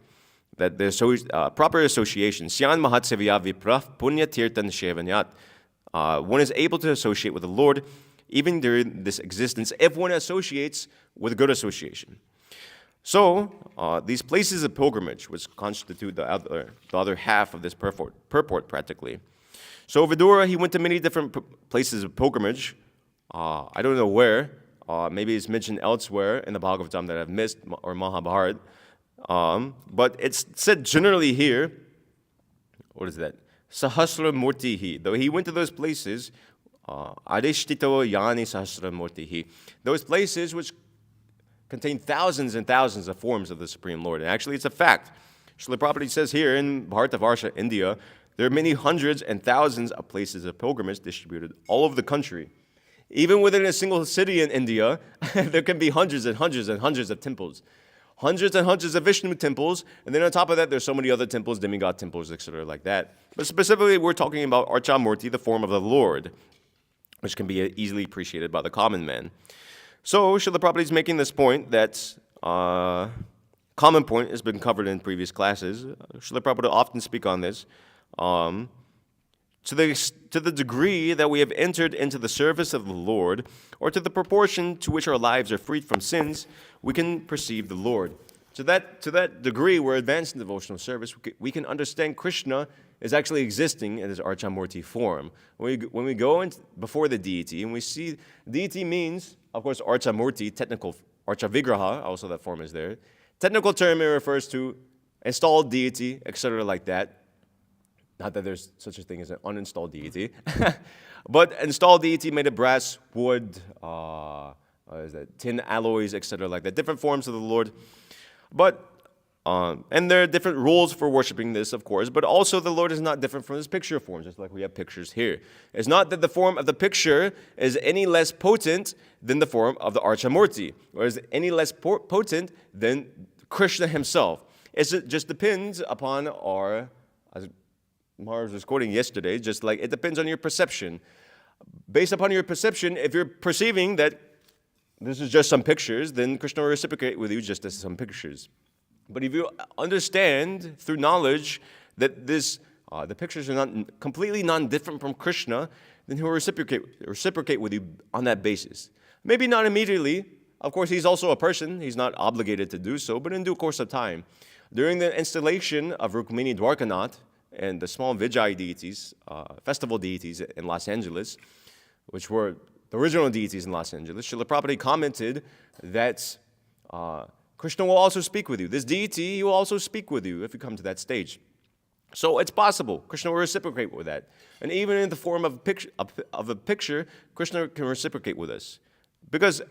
that the proper association, Syan Mahatsevya Viprah Punya Tirtan Shevanyat, one is able to associate with the Lord even during this existence, if one associates with good association. So, these places of pilgrimage, which constitute the other half of this purport practically. So, Vidura, he went to many different places of pilgrimage. I don't know where. Maybe it's mentioned elsewhere in the Bhagavatam that I've missed, or Mahabharata. But it's said generally here, what is that? Sahasra Murtihi. Though he went to those places, Adishtito Yani Sahasra Murtihi. Those places which contain thousands and thousands of forms of the Supreme Lord. And actually, it's a fact. Srila Prabhupada says here in Bharatavarsha, India, there are many hundreds and thousands of places of pilgrimage distributed all over the country. Even within a single city in India, there can be hundreds and hundreds and hundreds of temples. Hundreds and hundreds of Vishnu temples, and then on top of that, there's so many other temples, demigod temples, etc., like that. But specifically, we're talking about Archamurti, the form of the Lord, which can be easily appreciated by the common man. So, Srila Prabhupada is making this point that common point has been covered in previous classes. Srila Prabhupada often speak on this. To the degree that we have entered into the service of the Lord, or to the proportion to which our lives are freed from sins, we can perceive the Lord. To that degree, we're advanced in devotional service. We can understand Krishna is actually existing in his Archamurti form. When we go before the deity, and we see deity means, of course, Archamurti, technical Archavigraha, also that form is there. Technical term, it refers to installed deity, etc., like that. Not that there's such a thing as an uninstalled deity. But installed deity made of brass, wood, tin alloys, etc., like that. Different forms of the Lord. But, and there are different rules for worshiping this, of course, but also the Lord is not different from his picture form, just like we have pictures here. It's not that the form of the picture is any less potent than the form of the Archamurti, or is any less potent than Krishna himself. It just depends upon our, as Maharaj was quoting yesterday, just like it depends on your perception. Based upon your perception, if you're perceiving that this is just some pictures, then Krishna will reciprocate with you just as some pictures. But if you understand through knowledge that the pictures are not completely non-different from Krishna, then he will reciprocate with you on that basis. Maybe not immediately. Of course, he's also a person. He's not obligated to do so, but in due course of time. During the installation of Rukmini Dwarkanath and the small Vijay deities, festival deities in Los Angeles, which were the original deities in Los Angeles, Srila Prabhupada commented that Krishna will also speak with you. This deity, he will also speak with you if you come to that stage. So it's possible. Krishna will reciprocate with that. And even in the form of a picture, Krishna can reciprocate with us. Because,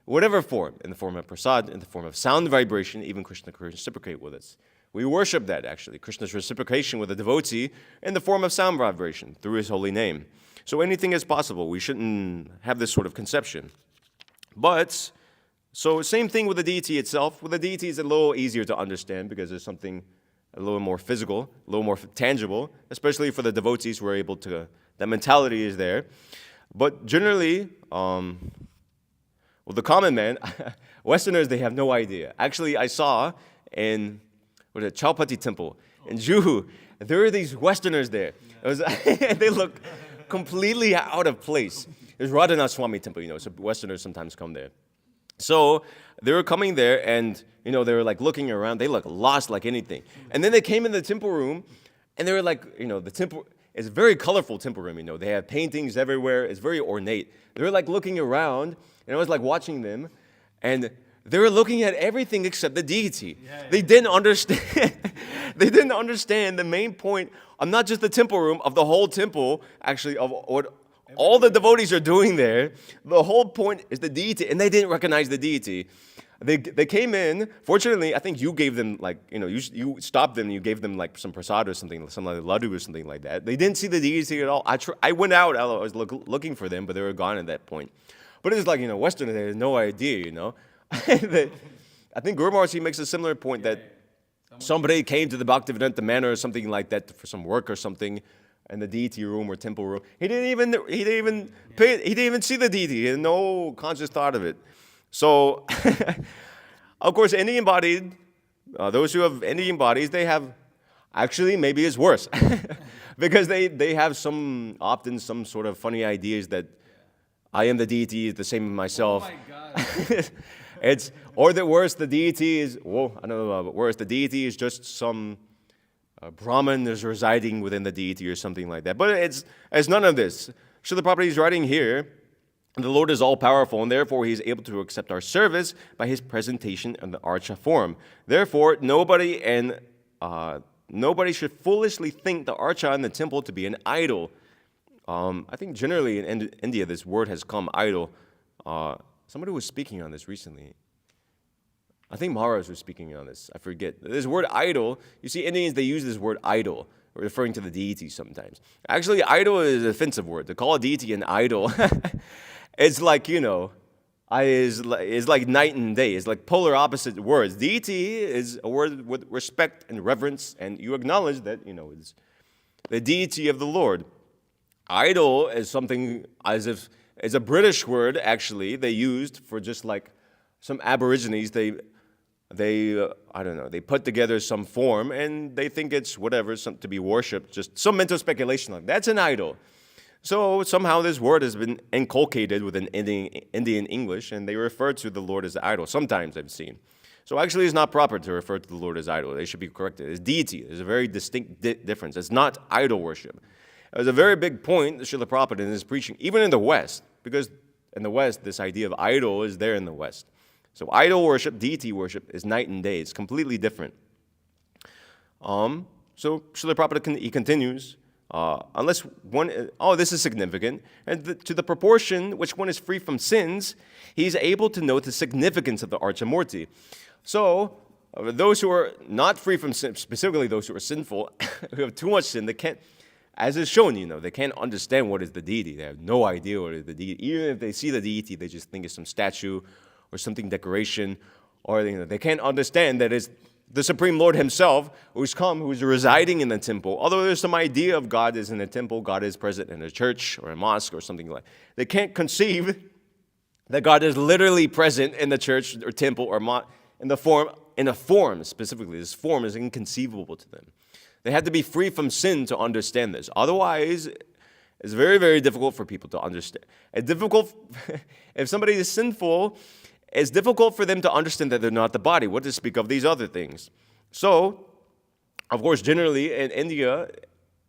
whatever form, in the form of prasad, in the form of sound vibration, even Krishna can reciprocate with us. We worship that, actually, Krishna's reciprocation with a devotee in the form of sound vibration through his holy name. So anything is possible. We shouldn't have this sort of conception. But, so same thing with the deity itself. With the deity, it's a little easier to understand because there's something a little more physical, a little more tangible, especially for the devotees who are able to, that mentality is there. But generally, well, the common man, Westerners, they have no idea. Actually, I saw in Chowpatty Temple in Juhu, there are these Westerners there. They look completely out of place. There's Radhanath Swami Temple, so Westerners sometimes come there. So they were coming there and, they were like looking around. They look lost like anything. And then they came in the temple room and they were like, the temple, it's a very colorful temple room, They have paintings everywhere. It's very ornate. They were like looking around and I was like watching them and they were looking at everything except the deity. They didn't understand. They didn't understand the main point of not just the temple room, of the whole temple, actually, of what all the devotees are doing there. The whole point is the deity, and they didn't recognize the deity. They came in. Fortunately, I think you gave them you stopped them. And you gave them like some prasad or something, some like laddu or something like that. They didn't see the deity at all. I went out. I was looking for them, but they were gone at that point. But it's like Westerners, they had no idea. I think Guru Maharaj makes a similar point that somebody came to the Bhaktivedanta manor or something like that for some work or something, in the deity room or temple room. He didn't even see the deity. He had no conscious thought of it. So, of course, Indian bodied, those who have Indian bodies, they have, actually maybe it's worse. Because they have often some sort of funny ideas that I am the deity, the same as myself. Oh my God. Or the worst, the deity is, I don't know, but worse, the deity is just some Brahman is residing within the deity or something like that. But it's none of this. Srila Prabhupada is writing here, the Lord is all-powerful, and therefore He is able to accept our service by His presentation in the archa form. Therefore, nobody should foolishly think the archa in the temple to be an idol. I think generally in India, this word has come, idol. Somebody was speaking on this recently. I think Maharaj was speaking on this. I forget. This word idol, you see Indians, they use this word idol, referring to the deity sometimes. Actually, idol is an offensive word. To call a deity an idol, it's like, is like night and day. It's like polar opposite words. Deity is a word with respect and reverence, and you acknowledge that, it's the deity of the Lord. Idol is something as if it's a British word, actually, they used for just like some Aborigines. They I don't know, they put together some form and they think it's whatever, to be worshipped, just some mental speculation like that's an idol. So somehow this word has been inculcated within Indian English, and they refer to the Lord as idol. Sometimes I've seen. So actually it's not proper to refer to the Lord as idol. They should be corrected. It's deity. There's a very distinct difference. It's not idol worship. It was a very big point that Srila Prabhupada in his preaching, even in the West, because in the West, this idea of idol is there in the West. So idol worship, deity worship is night and day. It's completely different. So Srila Prabhupada, he continues, unless one, this is significant, and to the proportion which one is free from sins, he's able to note the significance of the Archamurti. So those who are not free from sin, specifically those who are sinful, who have too much sin, they can't, as is shown, they can't understand what is the deity. They have no idea what is the deity. Even if they see the deity, they just think it's some statue or something decoration, or they can't understand that it's the Supreme Lord Himself who's come, who's residing in the temple. Although there's some idea of God is in the temple, God is present in a church or a mosque or something like that. They can't conceive that God is literally present in the church or temple or in a form specifically. This form is inconceivable to them. They have to be free from sin to understand this. Otherwise, it's very, very difficult for people to understand. It's difficult, if somebody is sinful, it's difficult for them to understand that they're not the body. What to speak of these other things? So, of course, generally in India,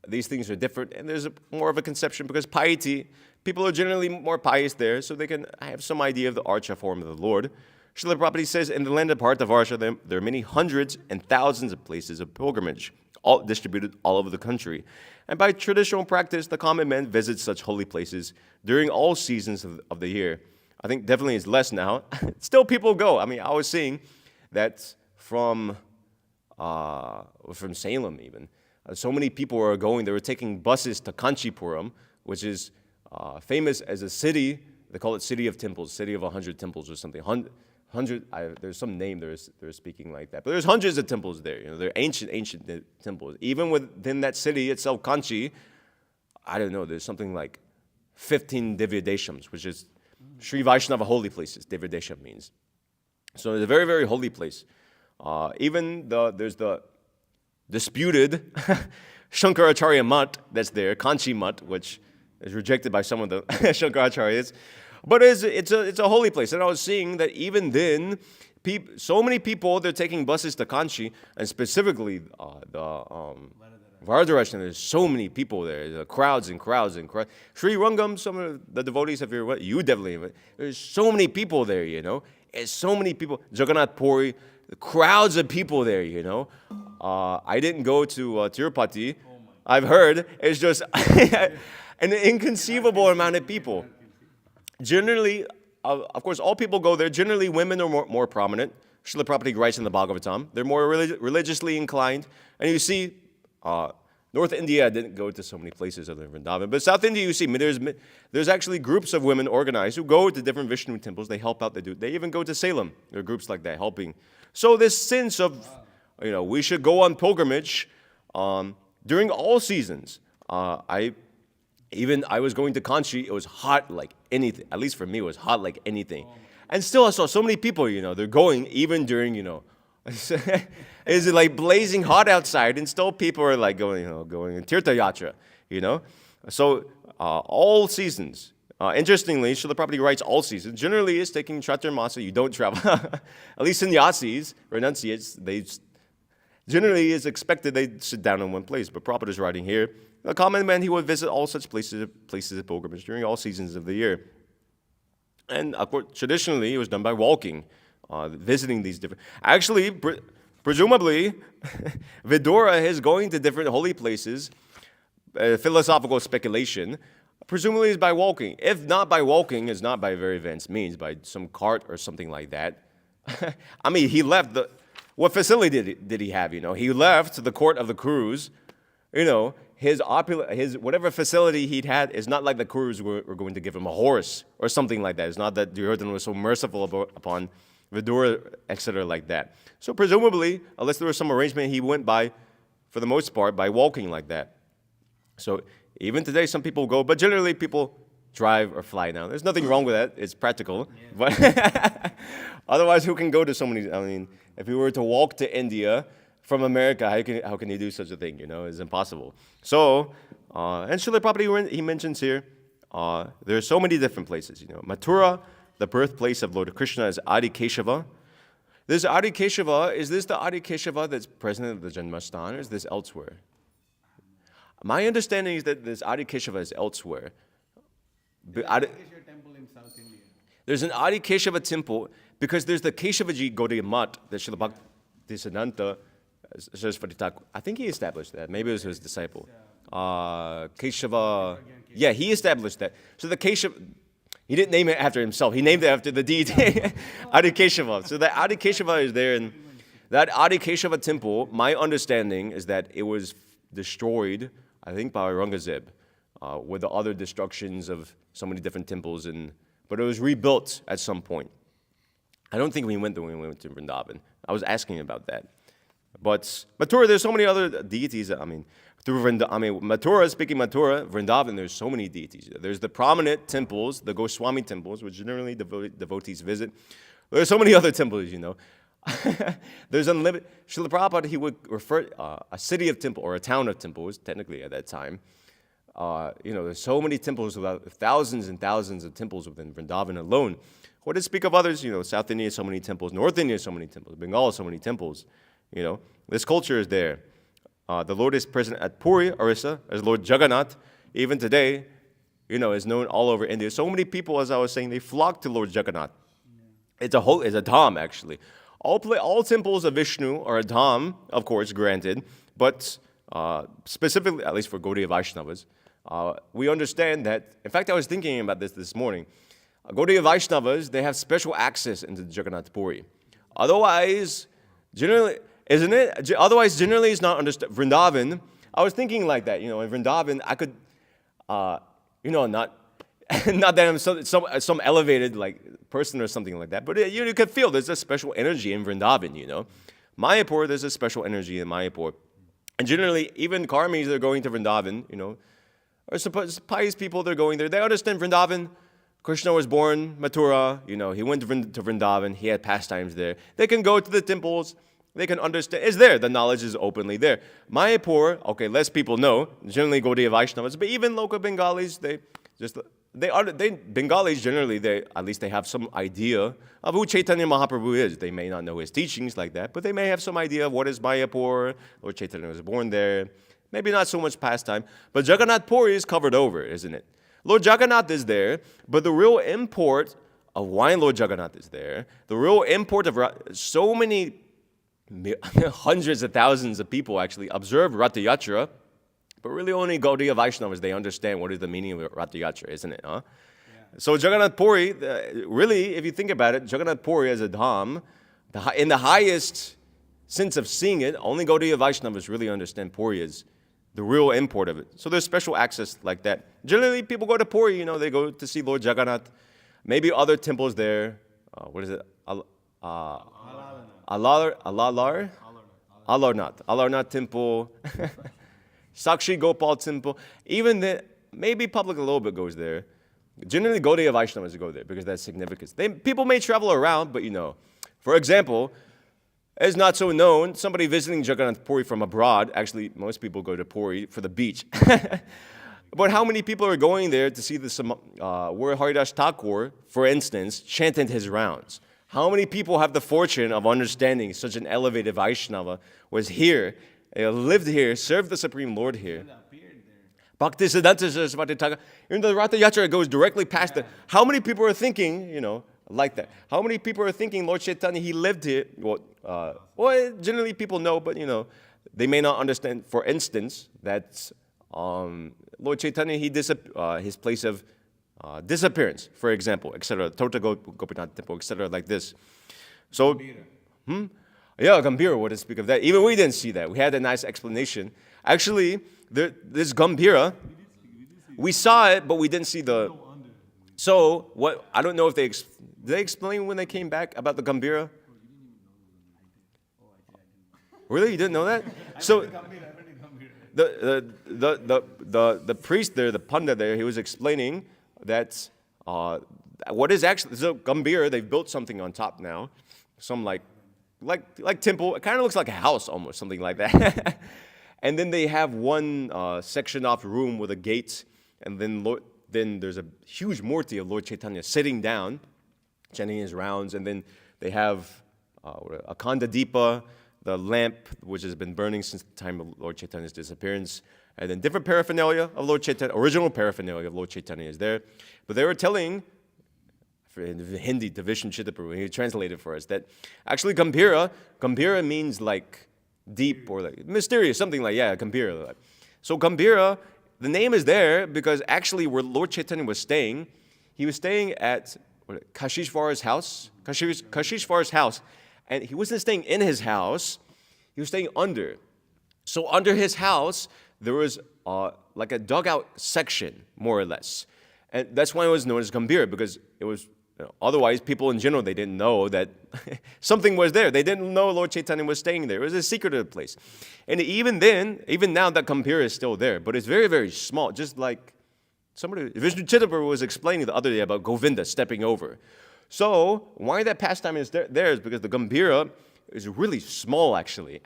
these things are different, and there's more of a conception because piety, people are generally more pious there, so they can have some idea of the archa form of the Lord. Srila Prabhupada says, in the landed part of Arsha, there are many hundreds and thousands of places of pilgrimage, all distributed all over the country. And by traditional practice, the common man visits such holy places during all seasons of the year. I think definitely it's less now. Still people go. I mean, I was seeing that from from Salem even. So many people were going. They were taking buses to Kanchipuram, which is famous as a city. They call it City of Temples, City of 100 Temples or something. There's some name they're speaking like that. But there's hundreds of temples there. They're ancient temples. Even within that city itself, Kanchi, I don't know, there's something like 15 Divya Deshams, which is Sri Vaishnava holy places, Divya Desham means. So it's a very, very holy place. There's the disputed Shankaracharya Mutt that's there, Kanchi Mutt, which is rejected by some of the Shankaracharyas. But it's a holy place. And I was seeing that even then, so many people, they're taking buses to Kanchi, and specifically Varadarashna, there's so many people there. There are crowds and crowds and crowds. Sri Rangam, some of the devotees, you definitely, there's so many people there, It's so many people. Jagannath Puri, crowds of people there, I didn't go to Tirupati. I've heard. It's just an inconceivable amount of people. Generally, of course, all people go there. Generally, women are more prominent. Srila Prabhupada writes in the Bhagavatam. They're more religiously inclined. And you see, North India, I didn't go to so many places other than Vrindavan. But South India, you see, there's actually groups of women organized who go to different Vishnu temples. They help out. They even go to Salem. There are groups like that helping. So this sense of, we should go on pilgrimage during all seasons. I was going to Kanchi. It was hot like anything. At least for me, it was hot like anything. And still, I saw so many people. They're going even during Is it like blazing hot outside, and still people are like going in Tirtha Yatra, So all seasons. Interestingly, Srila Prabhupada writes all seasons. Generally, it's taking Chaturmasa. You don't travel. At least sannyasis, renunciates, generally it's expected they sit down in one place. But Prabhupada is writing here, a common man, he would visit all such places of pilgrimage during all seasons of the year. And of course, traditionally, it was done by walking, visiting these different. Actually, presumably, Vidura is going to different holy places. Philosophical speculation, presumably, is by walking. If not by walking, it's not by very advanced means, by some cart or something like that. I mean, he left what facility did he have? He left the court of the Kurus. His whatever facility he'd had is not like the Kurus were going to give him a horse or something like that. It's not that Duryodhana was so merciful upon Vidura, etc. like that. So presumably, unless there was some arrangement, he went by, for the most part, by walking like that. So even today, some people go, but generally people drive or fly now. There's nothing wrong with that. It's practical. Yeah. But otherwise, who can go to so many? I mean, if you were to walk to India from America, how can you do such a thing? It's impossible. So, and Srila Prabhupada, he mentions here, there are so many different places. Mathura, the birthplace of Lord Krishna, is Adi Keshava. This Adi Keshava, is this the Adi Keshava that's present at the Janmasthana, or is this elsewhere? My understanding is that this Adi Keshava is elsewhere. There's an Adi Keshava temple in South India. There's an Adi Keshava temple because there's the Keshavaji Gaudiya Mutt that Srila Bhaktisiddhanta Saraswati Thakur, I think he established that. Maybe it was his disciple. Keshava. Yeah, he established that. So the Keshava, he didn't name it after himself. He named it after the deity, Adi Keshava. So that Adi Keshava is there. And that Adi Keshava temple, my understanding is that it was destroyed, I think, by Aurangzeb, with the other destructions of so many different temples. But it was rebuilt at some point. I don't think we went there when we went to Vrindavan. I was asking about that. But Mathura, there's so many other deities. Mathura, speaking Mathura, Vrindavan, there's so many deities. There's the prominent temples, the Goswami temples, which generally devotees visit. There's so many other temples, There's unlimited. Srila Prabhupada, he would refer a city of temple or a town of temples, technically at that time. There's so many temples, thousands and thousands of temples within Vrindavan alone. What to speak of others? South India, so many temples. North India, so many temples. Bengal, so many temples. This culture is there. The Lord is present at Puri, Orissa, as Lord Jagannath. Even today, is known all over India. So many people, as I was saying, they flock to Lord Jagannath. It's a dham, actually. All temples of Vishnu are a dham, of course, granted, but specifically, at least for Gaudiya Vaishnavas, we understand that. In fact, I was thinking about this morning. Gaudiya Vaishnavas, they have special access into Jagannath Puri. Otherwise, generally, Isn't it? Otherwise, generally, it's not understood. Vrindavan, I was thinking like that, in Vrindavan, I could, not, not that I'm some elevated like person or something like that, but you could feel there's a special energy in Vrindavan, Mayapur, there's a special energy in Mayapur. And generally, even karmis that are going to Vrindavan, or pious people that are going there, they understand Vrindavan. Krishna was born, Mathura, he went to Vrindavan, he had pastimes there. They can go to the temples, they can understand, it's there, the knowledge is openly there. Mayapur, okay, less people know, generally Gaudiya Vaishnavas, but even local Bengalis, Bengalis generally, at least they have some idea of who Chaitanya Mahaprabhu is. They may not know his teachings like that, but they may have some idea of what is Mayapur. Lord Chaitanya was born there. Maybe not so much pastime, but Jagannath Puri is covered over, isn't it? Lord Jagannath is there, but the real import of why Lord Jagannath is there, the real import of so many hundreds of thousands of people actually observe Ratha Yatra, but really only Gaudiya Vaishnavas, they understand what is the meaning of Ratha Yatra, isn't it? Huh? Yeah. So Jagannath Puri, really, if you think about it, Jagannath Puri as a dham, in the highest sense of seeing it, only Gaudiya Vaishnavas really understand Puri as the real import of it. So there's special access like that. Generally, people go to Puri, they go to see Lord Jagannath. Maybe other temples there. What is it? Alarnath Temple. Sakshi Gopal Temple. Even maybe public a little bit goes there. Generally, Gaudiya Vaishnavas go there because that's significance. People may travel around, but for example, it's not so known. Somebody visiting Jagannath Puri from abroad, actually, most people go to Puri for the beach. But how many people are going there to see where Haridas Thakur, for instance, chanted his rounds? How many people have the fortune of understanding such an elevated Vaishnava was here, lived here, served the Supreme Lord here? Bhakti Siddhanta Saraswati Thakur. Even though the Ratha Yatra goes directly past it, how many people are thinking, like that? How many people are thinking Lord Chaitanya, he lived here? Well, generally people know, but they may not understand. For instance, that Lord Chaitanya, his place of disappearance, for example, etc. Tota Gopinath Temple, etc. Like this. So, yeah, Gambhira, what to speak of that? Even we didn't see that. We had a nice explanation. Actually, this Gambhira, we saw it, but we didn't see the. So what? I don't know if did they explain when they came back about the Gambhira? Really, you didn't know that? So the priest there, the panda there, he was explaining that what is actually so Gambhira. They've built something on top now, some like temple. It kind of looks like a house almost, something like that. And then they have one section off room with a gate, and then there's a huge murti of Lord Chaitanya sitting down, chanting his rounds, and then they have a Khanda Deepa, the lamp which has been burning since the time of Lord Chaitanya's disappearance, and then different paraphernalia of Lord Chaitanya, original paraphernalia of Lord Chaitanya is there. But they were telling, in Hindi, to Vishnu Chittaprabhu, he translated for us, that actually Gambhira means like deep or like mysterious, something like, Gambhira. So Gambhira, the name is there because actually where Lord Chaitanya was staying, he was staying at Kashishvara's house, Kashishvara's house, and he wasn't staying in his house, he was staying under. So under his house, there was like a dugout section, more or less. And that's why it was known as Gambhira, because it was, otherwise people in general, they didn't know that something was there. They didn't know Lord Chaitanya was staying there. It was a secretive place. And even now that Gambhira is still there, but it's very, very small, just like Vishnu Chittaprabhu was explaining the other day about Govinda stepping over. So why that pastime is there is because the Gambhira is really small, actually.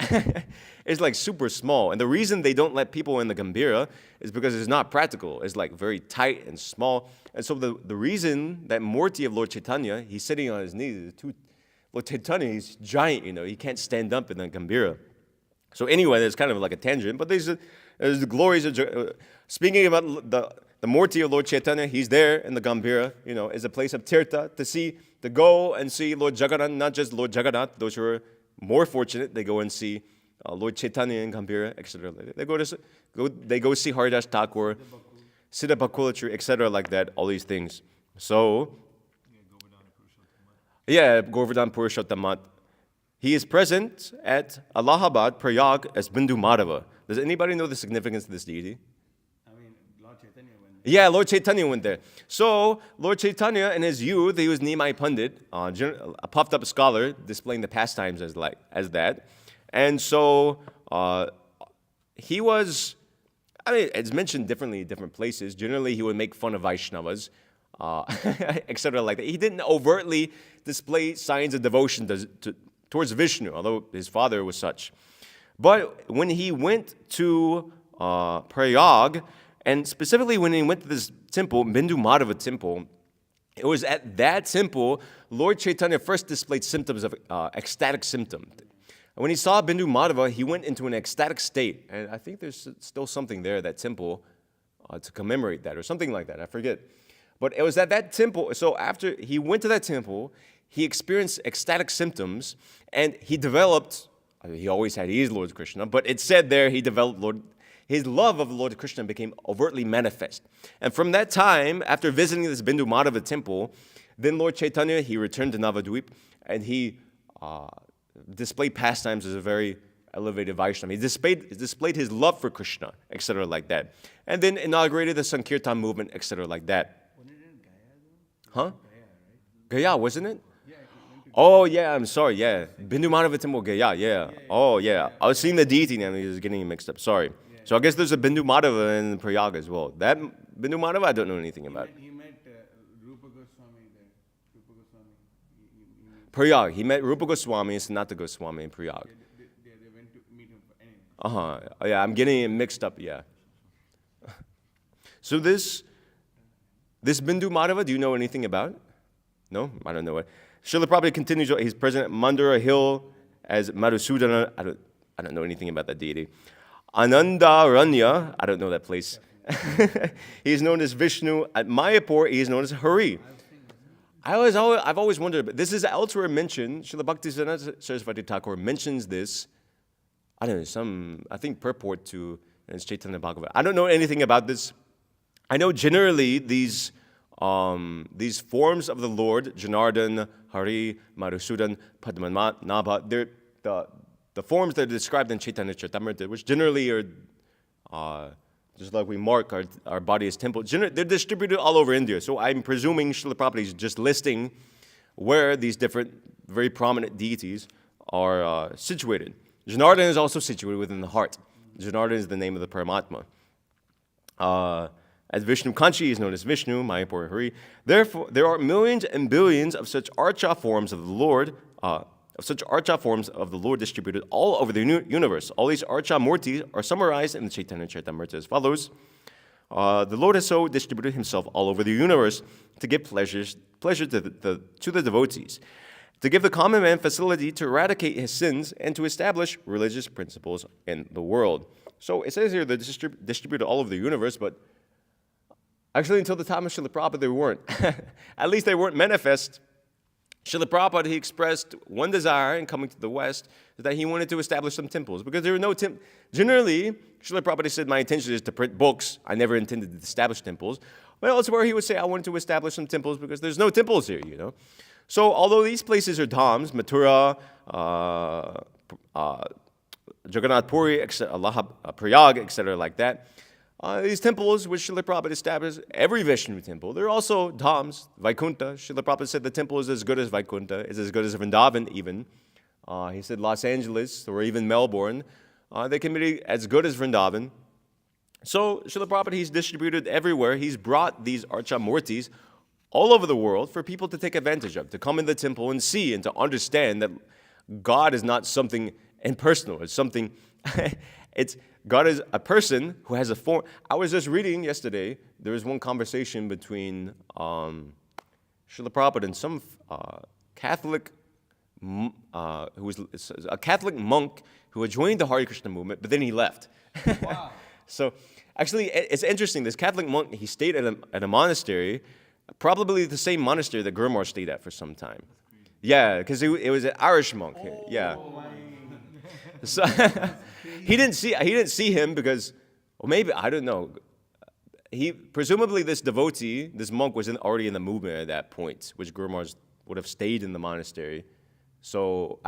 It's like super small. And the reason they don't let people in the Gambhira is because it's not practical. It's like very tight and small. And so the reason that Murti of Lord Chaitanya, he's sitting on his knees, Lord Chaitanya, he's giant, he can't stand up in the Gambhira. So anyway, there's kind of like a tangent, but there's the glories of, speaking about the Murti of Lord Chaitanya, he's there in the Gambhira, is a place of tirtha, to go and see Lord Jagannath, not just Lord Jagannath, those who are more fortunate, they go and see Lord Chaitanya in Gambhira, etc. They go see Haridas Thakur, Siddha Bakulatri, etc. like that, all these things. So, Govardhan Purushottamat. He is present at Allahabad, Prayag as Bindu Madhava. Does anybody know the significance of this deity? I mean, Lord Chaitanya went there. Yeah, Lord Chaitanya went there. So, Lord Chaitanya in his youth, he was Nimai Pandit, a puffed up scholar, displaying the pastimes as that. And so, he was, I mean, it's mentioned differently in different places. Generally, he would make fun of Vaishnavas, etc. like that. He didn't overtly display signs of devotion towards Vishnu, although his father was such. But when he went to Prayag, and specifically when he went to this temple, Bindu Madhava temple, it was at that temple Lord Chaitanya first displayed symptoms of ecstatic symptom. When he saw Bindu Madhava, he went into an ecstatic state. And I think there's still something there, that temple, to commemorate that, or something like that. I forget. But it was at that temple. So after he went to that temple, he experienced ecstatic symptoms, and he developed, he always had his Lord Krishna, but it said there he developed his love of Lord Krishna became overtly manifest. And from that time, after visiting this Bindu Madhava temple, then Lord Chaitanya, he returned to Navadvip, and he displayed pastimes as a very elevated Vaishnava. He displayed his love for Krishna, etc. like that. And then inaugurated the Sankirtan movement, etc. like that. Wasn't it in Gaya Huh? though? Gaya, right? Gaya, wasn't it? Yeah, he went to Oh, yeah, I'm sorry, yeah. Bindu Madhava temple, Gaya, yeah. Oh, yeah. I was seeing the deity and I was getting it mixed up. Sorry. So I guess there's a Bindu Madhava in Prayag as well. That Bindu Madhava, I don't know anything about. He met Rupa Goswami there. Rupa Goswami. Prayag, he met Rupa Goswami and Sanatana Goswami in Prayag. They went to meet him anyway. Yeah, I'm getting it mixed up, yeah. So this Bindu Madhava, do you know anything about? No? I don't know it. Srila Prabhupada continues, he's present at Mandara Hill as Madhusudana. I don't know anything about that deity. Anandaranya, I don't know that place. He is known as Vishnu. At Mayapur, he is known as Hari. I've always wondered, but this is elsewhere mentioned. Srila Bhaktisiddhanta Saraswati Thakur mentions this. I don't know, I think purport to Chaitanya Bhagavat. I don't know anything about this. I know generally these forms of the Lord, Janardhan, Hari, Madhusudan, Padmanabha, they're the forms that are described in Chaitanya Charitamrita, which generally are, just like we mark our body as temple, they're distributed all over India. So I'm presuming Srila Prabhupada is just listing where these different, very prominent deities are situated. Janardhan is also situated within the heart. Janardhan is the name of the Paramatma. As Vishnu Kanchi is known as Vishnu, Mayapur Hari. Therefore, there are millions and billions of such archa forms of the Lord, distributed all over the universe. All these archa murtis are summarized in the Chaitanya Charitamrita as follows. The Lord has so distributed himself all over the universe to give pleasure to the devotees, to give the common man facility to eradicate his sins and to establish religious principles in the world. So it says here they're distributed all over the universe, but actually until the time of Srila Prabhupada they weren't. At least they weren't manifest. Srila Prabhupada, he expressed one desire in coming to the West, that he wanted to establish some temples, because there were no temples. Generally, Srila Prabhupada said, my intention is to print books. I never intended to establish temples. But elsewhere, he would say, I wanted to establish some temples because there's no temples here, you know. So although these places are dhams, Mathura, Jagannath Puri, Prayag, etc. like that, these temples which Srila Prabhupada established, every Vishnu temple, they're also dhams, Vaikuntha. Srila Prabhupada said the temple is as good as Vaikuntha, is as good as Vrindavan even. He said Los Angeles or even Melbourne, they can be as good as Vrindavan. So Srila Prabhupada, he's distributed everywhere. He's brought these archa murtis all over the world for people to take advantage of, to come in the temple and see and to understand that God is not something impersonal. It's something, God is a person who has a form. I was just reading yesterday, there was one conversation between Srila Prabhupada and some Catholic, who was a Catholic monk who had joined the Hare Krishna movement, but then he left. Wow. So actually, it's interesting. This Catholic monk, he stayed at a monastery, probably the same monastery that Guru Maharaj stayed at for some time. Yeah, because it was an Irish monk. Yeah. So he didn't see him because, or maybe I don't know. Presumably this devotee, this monk, was already in the movement at that point, which Guru Maharaj would have stayed in the monastery. So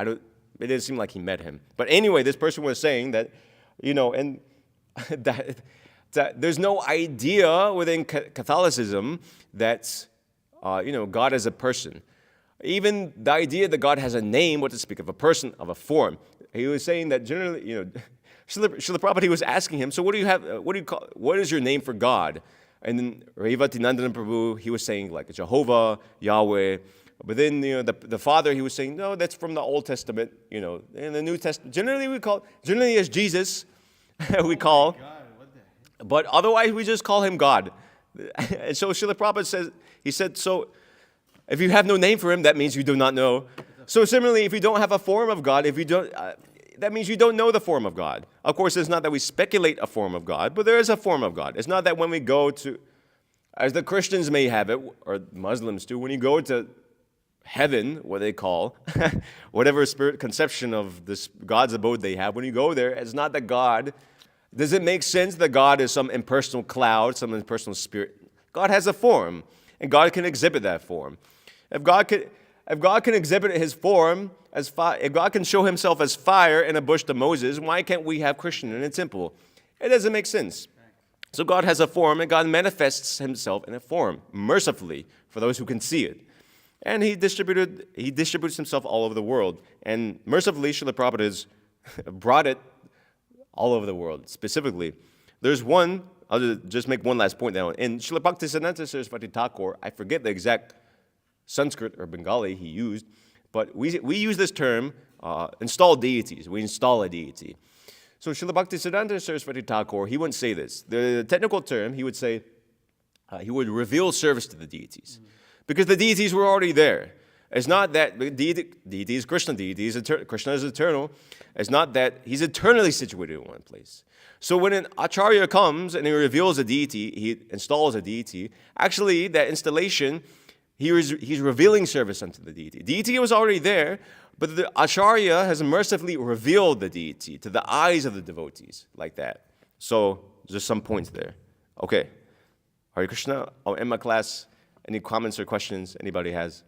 it didn't seem like he met him. But anyway, this person was saying that, and that there's no idea within Catholicism that, God is a person. Even the idea that God has a name, what to speak of a person, of a form. He was saying that generally, Srila Prabhupada was asking him, so what do you have, what is your name for God? And then Mitrivan Prabhu, he was saying like Jehovah, Yahweh. But then, the father, he was saying, no, that's from the Old Testament, in the New Testament. Generally as Jesus, we call. God, what the heck? But otherwise, we just call him God. And so Srila Prabhupada said, so if you have no name for him, that means you do not know. So similarly, if you don't have a form of God, that means you don't know the form of God. Of course, it's not that we speculate a form of God, but there is a form of God. It's not that when we go to, as the Christians may have it, or Muslims do, when you go to heaven, what they call, whatever spirit conception of this God's abode they have, when you go there, it's not that God, does it make sense that God is some impersonal cloud, some impersonal spirit? God has a form, and God can exhibit that form. If God can exhibit his form as fire, if God can show himself as fire in a bush to Moses, why can't we have Krishna in a temple? It doesn't make sense. So God has a form, and God manifests himself in a form, mercifully, for those who can see it. And he distributes himself all over the world. And mercifully, Srila Prabhupada has brought it all over the world. Specifically, there's one, I'll just make one last point now. In Srila Bhaktisiddhanta Saraswati Thakur, I forget the exact Sanskrit or Bengali he used, but we use this term, install deities. We install a deity. So Srila Bhaktisiddhanta Saraswati Thakur, he wouldn't say this. The technical term, he would say, he would reveal service to the deities. Because the deities were already there. It's not that the deity is Krishna, Krishna is eternal. It's not that he's eternally situated in one place. So when an acharya comes and he reveals a deity, he installs a deity, actually that installation, he's revealing service unto the deity. Deity was already there, but the acharya has mercifully revealed the deity to the eyes of the devotees, like that. So just some points there. Okay. Hare Krishna. I'll end my class. Any comments or questions anybody has?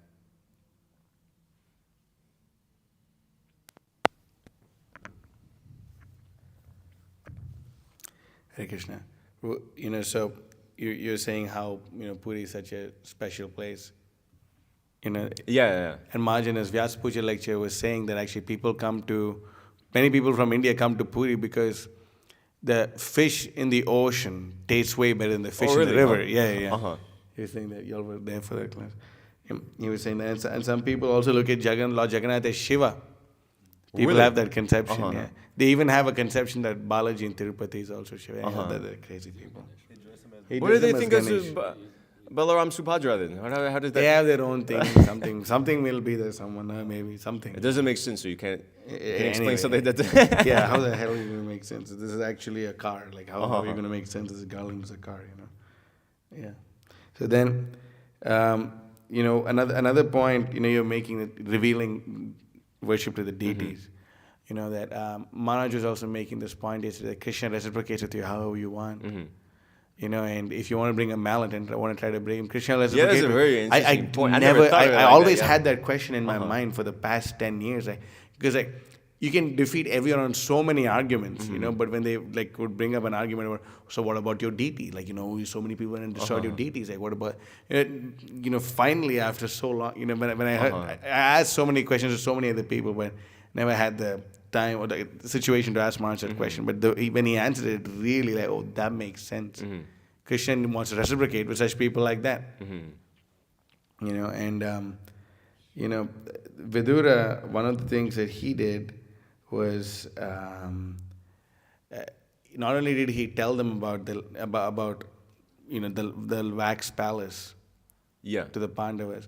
Hare Krishna. Well, so you're saying how, Puri is such a special place. Yeah. And Mahajan's Vyasa Puja lecture was saying that actually many people from India come to Puri because the fish in the ocean tastes way better than the fish in the river. Yeah. Uh-huh. He was saying that y'all were there for that class. He was saying that, and some people also look at Lord Jagannath as Shiva. People Really? have that conception. Uh-huh. Yeah, they even have a conception that Balaji in Tirupati is also Shiva. Yeah, Uh-huh. they're crazy people. What do they think of Balaram Subhadra then? How does that? They have their own thing. Something will be there. Someone maybe something. It doesn't make sense, so you can't explain Anyway. something that. Yeah, how the hell are you going to make sense? This is actually a car. Like, how are you Uh-huh. going to make sense this garland is a car, Yeah. So then, another point, you're making, revealing worship to the deities. Mm-hmm. That Maharaj was also making this point, is that Krishna reciprocates with you however you want. Mm-hmm. And if you want to bring a mallet and want to try to bring him, Krishna Yeah, reciprocates. that's a very interesting point. I never Never, thought of it I like always that, yeah. had that question in my mind for the past 10 years. Because you can defeat everyone on so many arguments, but when they would bring up an argument about, so what about your deity? So many people went and destroyed your deities. What about, finally after so long, when I heard, I asked so many questions to so many other people, but never had the time or the situation to ask Maharaj that question. But when he answered it, really that makes sense. Krishna wants to reciprocate with such people like that. Vidura, one of the things that he did was not only did he tell them about the wax palace to the Pandavas.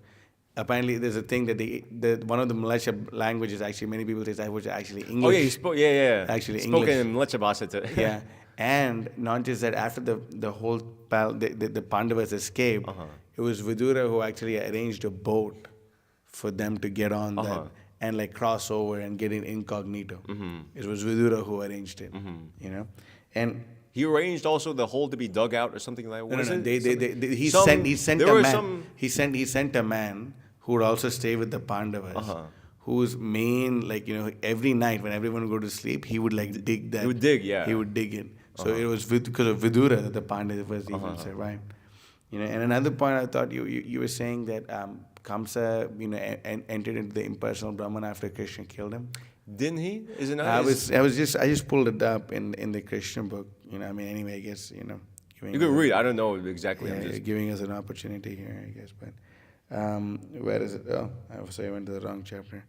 Apparently, there's a thing that one of the Malaysia languages, actually many people say that was actually English. Oh yeah, he spoke. Yeah. Actually, spoken English. in Malaysia Bahasa too. Yeah, and not just that. After the whole the Pandavas escaped, it was Vidura who actually arranged a boat for them to get on that and cross over and get in incognito. It was Vidura who arranged it. And he arranged also the hole to be dug out or something like that. No. He sent a man who would also stay with the Pandavas, whose main, like, every night when everyone would go to sleep, he would like dig that. He would dig, yeah. He would dig it. So it was because of Vidura that the Pandavas was even survived. And another point I thought you were saying that Kamsa, entered into the impersonal Brahman after Krishna killed him. Didn't he? Isn't that? I just pulled it up in the Krishna book. Anyway, I guess, You could read. I don't know exactly. Yeah, I'm just giving us an opportunity here, I guess. But where is it? Oh, I went to the wrong chapter.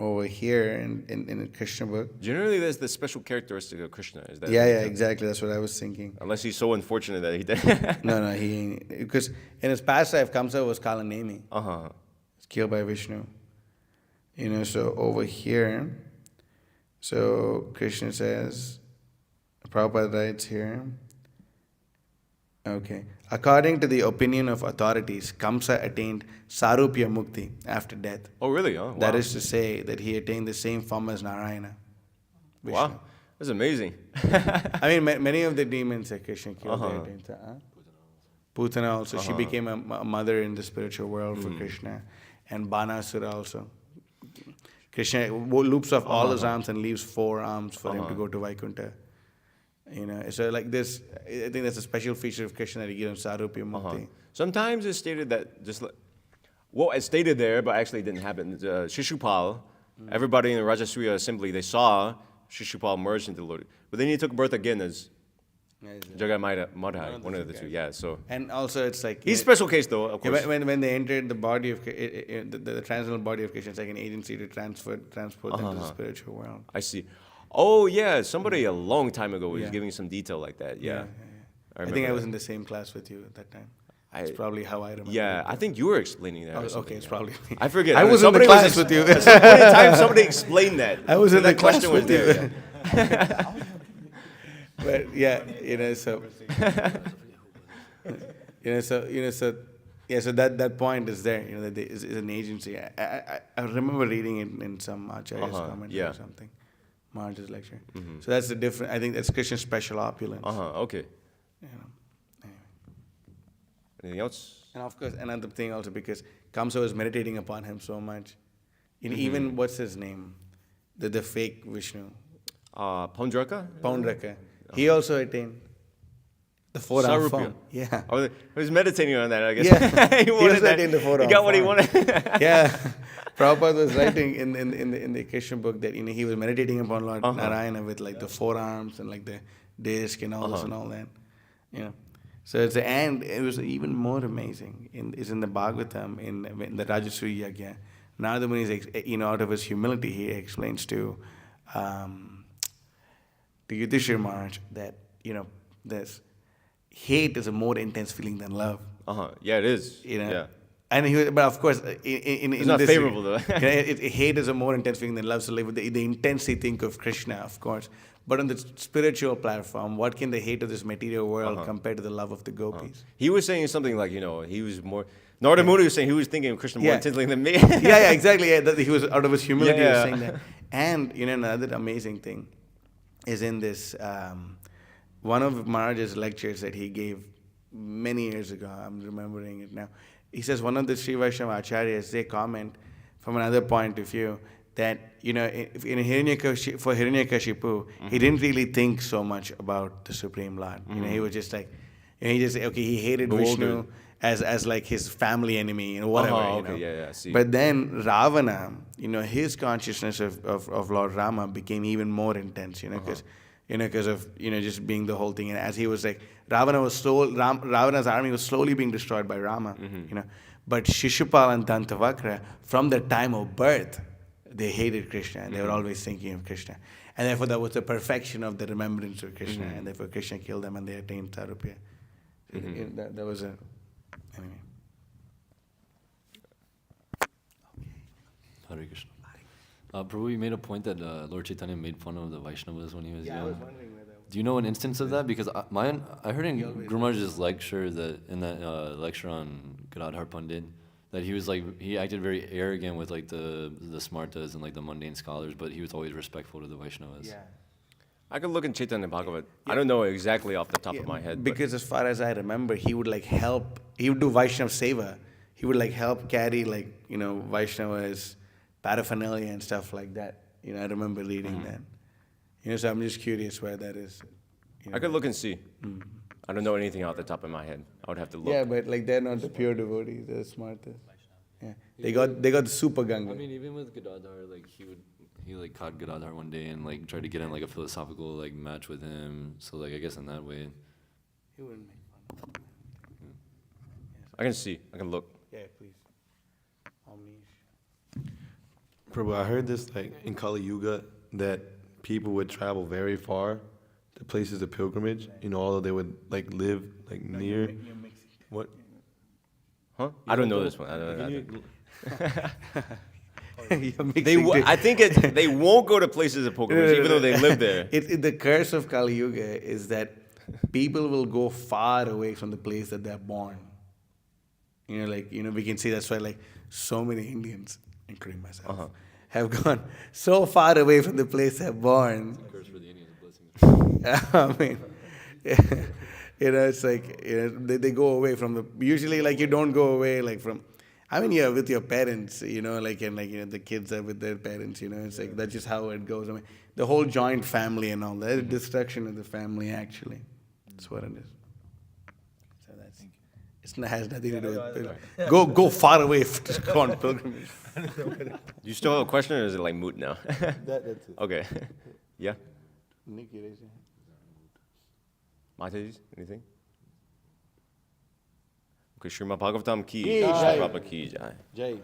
Over here in the Krishna book. generally there's the special characteristic of Krishna. Is that? Yeah, exactly. That's what I was thinking. Unless he's so unfortunate that he did. No, he ain't. Because in his past life, Kamsa was Kalanemi. It's killed by Vishnu. So over here, so Krishna says, Prabhupada writes here, okay. According to the opinion of authorities, Kamsa attained Sarupya Mukti after death. Oh, really? Oh, wow. That is to say that he attained the same form as Narayana. Vishnu. Wow, that's amazing. I mean, many of the demons that Krishna killed, they attained. Putana also, she became a mother in the spiritual world for Krishna. And Banasura also. Krishna loops off all his arms and leaves 4 arms for him to go to Vaikuntha. So like this, I think that's a special feature of Krishna that he gives him Sarupya Mukti. Sometimes it's stated that it's stated there, but actually it didn't happen. Shishupal, everybody in the Rajasuya assembly, they saw Shishupal merge into the Lord. But then he took birth again as Jagat Madhai, one of the two. Yeah, so. And also it's like... He's a special case though, of course. When they entered the body of... the transcendental body of Krishna, it's like an agency to transport them to the spiritual world. I see. Oh, yeah, somebody a long time ago was giving some detail like that. Yeah. I think I was in the same class with you at that time. That's probably how I remember. Yeah, I think you were explaining that. Okay, it's probably me. I forget. I was in the class with you. At some point in time, somebody explained that. I was in the class question with was you. there. But yeah, so so that point is there. That there is an agency. I remember reading it in some Acharya's commentary or something, Maharaj's lecture. So that's the different. I think that's Krishna's special opulence. Okay. Anyway. Anything else? And of course, another thing also because Kamsa was meditating upon him so much. Even what's his name, the fake Vishnu, Paundraka? He also attained the 4-arm Sarupya. form. Yeah. Oh, he was meditating on that, I guess. Yeah. he also that. attained the 4-arm He got what he form. wanted. Yeah. Prabhupada was writing in the Krishna book that he was meditating upon Lord Narayana with like the 4 arms and like the disc and all this and all that. So it's the end. It was even more amazing. It's in the Bhagavatam in the Rajasuya Yagya. Narada Muni is, out of his humility, he explains to Yudhishthira Maharaj that this hate is a more intense feeling than love. Yeah, it is. Yeah. And but of course, it's not this, favorable though. Hate is a more intense feeling than love. So like the intensity think of Krishna, of course. But on the spiritual platform, what can the hate of this material world compare to the love of the gopis? He was saying something like, he was more... Narada Muni was saying he was thinking of Krishna more intensely than me. yeah, exactly. Yeah, that he was out of his humility was saying that. And, another amazing thing is in this, one of Maharaj's lectures that he gave many years ago, I'm remembering it now. He says one of the Sri Vaishnava Acharyas, they comment from another point of view that, for Hiranyakashipu, he didn't really think so much about the Supreme Lord. He was just like, he hated Vishnu as like his family enemy, whatever. I see. But then Ravana, his consciousness of Lord Rama became even more intense, because of just being the whole thing. And as he was like, Ravana's army was slowly being destroyed by Rama, But Shishupal and Dantavakra, from the time of birth, they hated Krishna and they were always thinking of Krishna. And therefore that was the perfection of the remembrance of Krishna. And therefore Krishna killed them and they attained Sarupya. That was a... Anyway. Hare Krishna. Prabhu, you made a point that Lord Chaitanya made fun of the Vaishnavas when he was young. I was wondering where that was. Do you know an instance of that? Because I heard in Guru Maharaj's lecture lecture on Gadadhar Pandit, that he acted very arrogant with like the smartas and like the mundane scholars, but he was always respectful to the Vaishnavas. Yeah. I could look in Chaitanya Bhagavat. I don't know exactly off the top of my head. Because as far as I remember, he would like help, he would do Vaishnav Seva. He he would like help carry like Vaishnava's paraphernalia and stuff like that. I remember reading that. So I'm just curious where that is. I could look and see. I don't know anything off the top of my head. I would have to look. Yeah, but like they're not the pure devotees. They're smartest. Yeah, they got the super Ganga. I mean, even with Gadadhar, like he like caught Gadadhar one day and like tried to get in like a philosophical like match with him. So like I guess in that way. He wouldn't make fun of him. I can see. I can look. Yeah, please. Omnish. Prabhu, I heard this like in Kali Yuga that people would travel very far to places of pilgrimage, although they would like live like near. What? Huh? I don't know this one. I don't know. I think they won't go to places of pilgrimage even though they live there. The curse of Kali Yuga is that people will go far away from the place that they're born. We can see that's why like so many Indians, including myself, have gone so far away from the place they're born. Curse for the Indians, blessings. I mean, it's like they go away from the. Usually, like you don't go away like from. I mean, you're with your parents, the kids are with their parents, It's like that's just how it goes. I mean, the whole joint family and all that destruction of the family. Actually, that's what it is. So it has nothing to do with. Go far away to go on pilgrimage. Do you still have a question, or is it like moot now? That's it. Okay. Yeah. Nikki, raise your hand. Mataji, anything? Okay, Srimad Bhagavatam ki, Jai. Prabhupada ki jai. Jai.